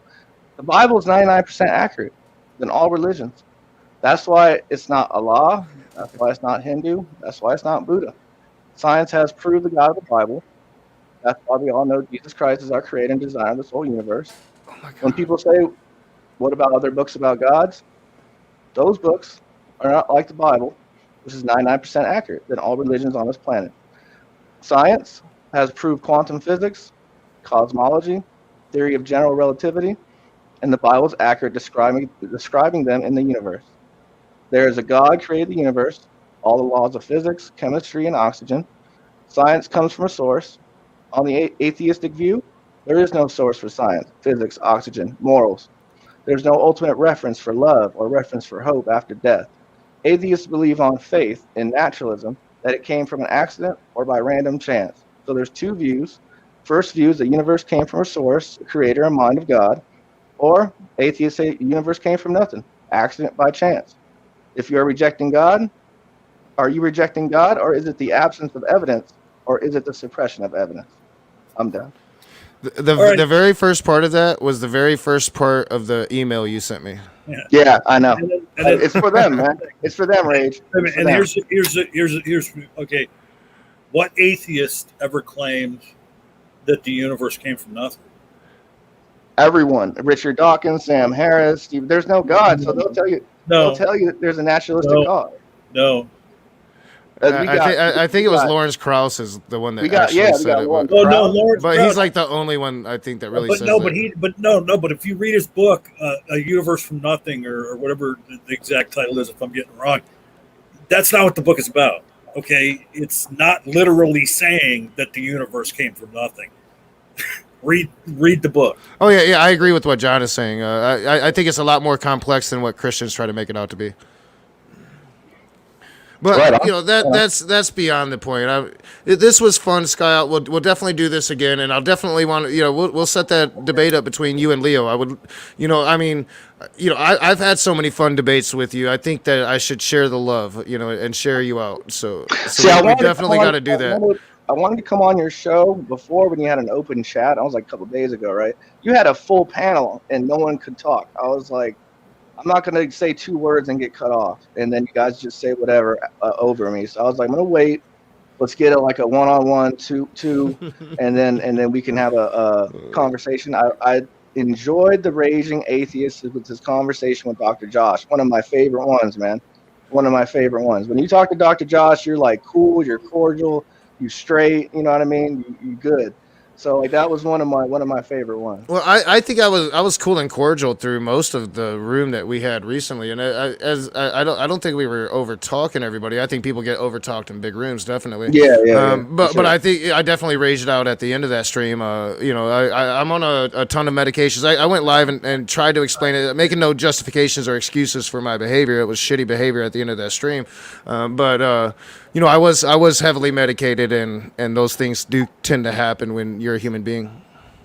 The Bible is 99% accurate than all religions. That's why it's not Allah. That's why it's not Hindu. That's why it's not Buddha. Science has proved the God of the Bible. That's why we all know Jesus Christ is our creator and designer of this whole universe. Oh my When god. people say, what about other books about gods? Those books are not like the Bible, which is 99% accurate than all religions on this planet. Science has proved quantum physics, cosmology, theory of general relativity, and the Bible is accurate describing them in the universe. There is a God created the universe, all the laws of physics, chemistry, and oxygen. Science comes from a source. On the atheistic view, there is no source for science, physics, oxygen, morals. There's no ultimate reference for love or reference for hope after death. Atheists believe on faith in naturalism that it came from an accident or by random chance. So there's two views. First view is the universe came from a source, a creator and mind of God, or atheists say the universe came from nothing, accident by chance. If you are rejecting God, are you rejecting God, or is it the absence of evidence, or is it the suppression of evidence? I'm done. All right. The very first part of that was the very first part of the email you sent me. Yeah. Yeah, I know. And It's for them, man. It's for them, Rage. It's for and them. here's okay. What atheist ever claimed that the universe came from nothing? Everyone. Richard Dawkins, Sam Harris, Steve. There's no God, so they'll tell you. They'll No, tell you that there's a naturalistic no, God. no. I think it was Lawrence Krauss is the one that We got actually yeah, we said got it, Lawrence Oh no, Krauss. Lawrence but Krauss. he's like the only one I think that really but says no, that. but if you read his book, A Universe from Nothing, or whatever the exact title is, if I'm getting it wrong, that's not what the book is about. Okay, it's not literally saying that the universe came from nothing. read the book. Oh yeah, I agree with what John is saying. I think it's a lot more complex than what Christians try to make it out to be. But Right on. that's beyond the point. This was fun, Skyout. We'll definitely do this again, and I'll definitely want to. We'll set that debate up between you and Leo. I would, I've had so many fun debates with you. I think that I should share the love, and share you out. So See, we definitely got to do that. I wanted to come on your show before when you had an open chat. I was like a couple days ago, right? You had a full panel and no one could talk. I was like, I'm not gonna say 2 words and get cut off, and then you guys just say whatever over me. So I was like, I'm gonna wait. Let's get it like a one-on-one, two, and then we can have a conversation. I enjoyed the Raging Atheist with this conversation with Dr. Josh. One of my favorite ones, man. One of my favorite ones. When you talk to Dr. Josh, you're like cool, you're cordial, you straight. You know what I mean? You good. So like that was one of my favorite ones. Well, I think I was cool and cordial through most of the room that we had recently, and I don't think we were over talking everybody. I think people get over talked in big rooms, definitely. Yeah. But Sure. I think I definitely raged it out at the end of that stream. I'm on a ton of medications. I went live and tried to explain it, making no justifications or excuses for my behavior. It was shitty behavior at the end of that stream, I was heavily medicated, and those things do tend to happen when you're a human being.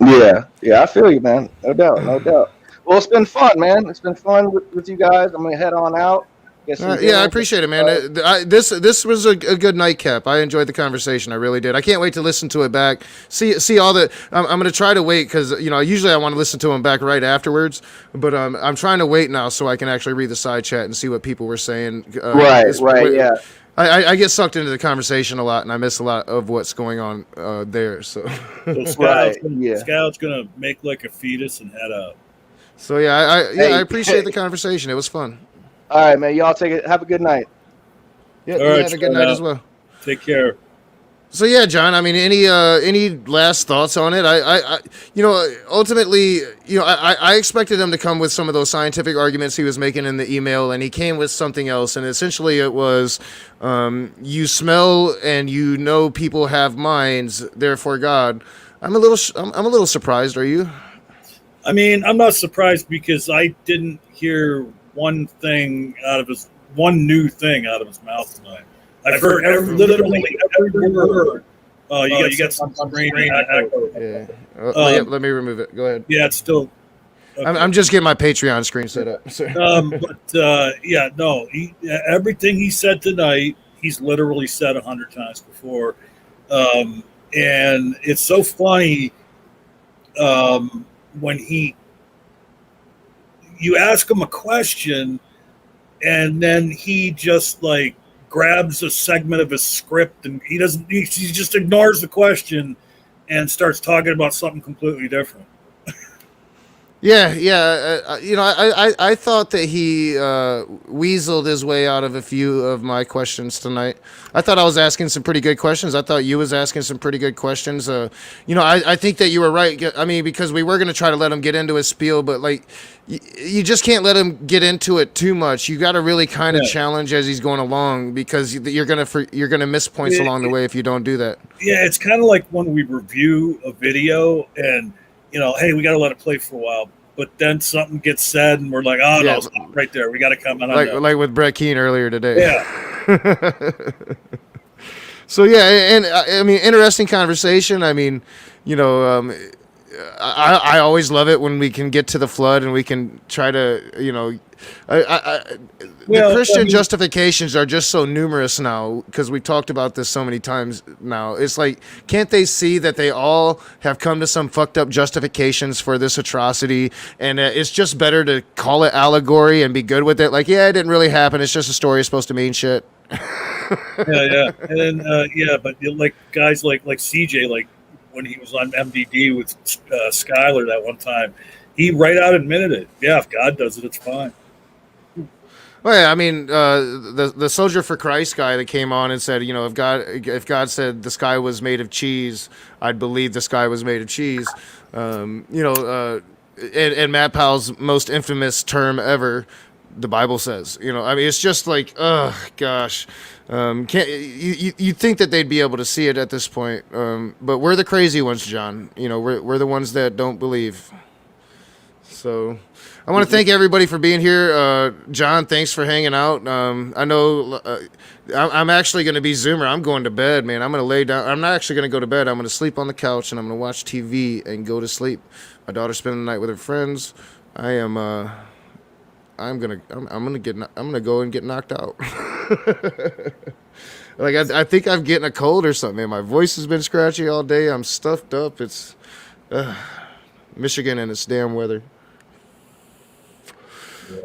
Yeah, I feel you, man. No doubt, no doubt. Well, it's been fun, man. It's been fun with you guys. I'm gonna head on out. Yeah, I appreciate it, man. This was a good nightcap. I enjoyed the conversation. I really did. I can't wait to listen to it back. See all the. I'm going to try to wait because usually I want to listen to them back right afterwards, but I'm trying to wait now so I can actually read the side chat and see what people were saying. Right, yeah. I get sucked into the conversation a lot, and I miss a lot of what's going on there. So, Skyout's gonna make like a fetus and head out. So I appreciate the conversation. It was fun. All right, man. Y'all take it. Have a good night. Yeah, all right, have a good night as well. Take care. So yeah, John. I mean, any last thoughts on it? Ultimately, I expected him to come with some of those scientific arguments he was making in the email, and he came with something else. And essentially, it was, you smell and people have minds, therefore God. I'm a little surprised. Are you? I mean, I'm not surprised because I didn't hear one new thing out of his mouth tonight. I've heard literally every word. You got some brain echo. Yeah. Let me remove it. Go ahead. Yeah, it's still. Okay. I'm just getting my Patreon screen set up. Everything he said tonight, he's literally said 100 times before, and it's so funny when you ask him a question, and then he just like grabs a segment of his script and he just ignores the question and starts talking about something completely different. I thought that he weaseled his way out of a few of my questions tonight. I thought I was asking some pretty good questions. I thought you was asking some pretty good questions. I think that you were right. I mean, because we were going to try to let him get into his spiel, but like, you just can't let him get into it too much. You got to really kind of challenge as he's going along, because you're gonna miss points along the way if you don't do that. Yeah, it's kind of like when we review a video and, hey, we got to let it play for a while. But then something gets said and we're like, no, stop right there. We got to comment on that. Like with Brett Keane earlier today. Yeah. So, and I mean, interesting conversation. I mean, I always love it when we can get to the flood and we can try to, the Christian justifications are just so numerous now, because we talked about this so many times now. It's like, can't they see that they all have come to some fucked up justifications for this atrocity, and it's just better to call it allegory and be good with it? Like, yeah, it didn't really happen. It's just a story. It's supposed to mean shit. Yeah. And then, but like guys like CJ, like when he was on MDD with Skyler that one time, he right out admitted it. Yeah, if God does it, it's fine. Well, yeah, I mean, the Soldier for Christ guy that came on and said, if God said the sky was made of cheese, I'd believe the sky was made of cheese. And Matt Powell's most infamous term ever, the Bible says. I mean, it's just like, oh gosh, can't you think that they'd be able to see it at this point? But we're the crazy ones, John. We're the ones that don't believe. So I want to thank everybody for being here. John, thanks for hanging out. I know I'm actually going to be Zoomer. I'm going to bed, man. I'm going to lay down. I'm not actually going to go to bed. I'm going to sleep on the couch and I'm going to watch TV and go to sleep. My daughter's spending the night with her friends. I'm gonna go and get knocked out. Like I think I'm getting a cold or something. Man. My voice has been scratchy all day. I'm stuffed up. It's Michigan and its damn weather.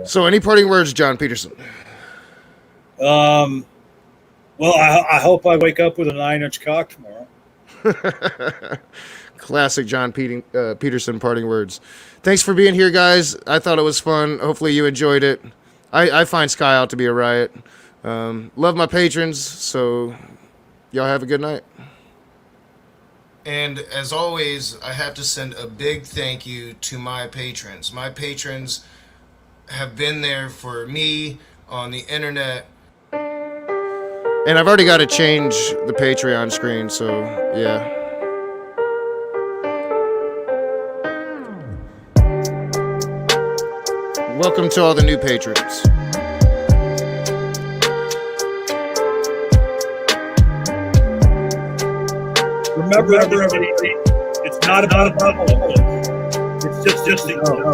So, any parting words, John Peterson? Well, I hope I wake up with a 9-inch cock tomorrow. Classic John Peterson parting words. Thanks for being here, guys. I thought it was fun. Hopefully you enjoyed it. I find Skyout to be a riot. Love my patrons, so y'all have a good night. And as always, I have to send a big thank you to my patrons. My patrons have been there for me on the internet. And I've already got to change the Patreon screen, so yeah. Welcome to all the new patrons. Remember, everybody, it's not about it's just you know.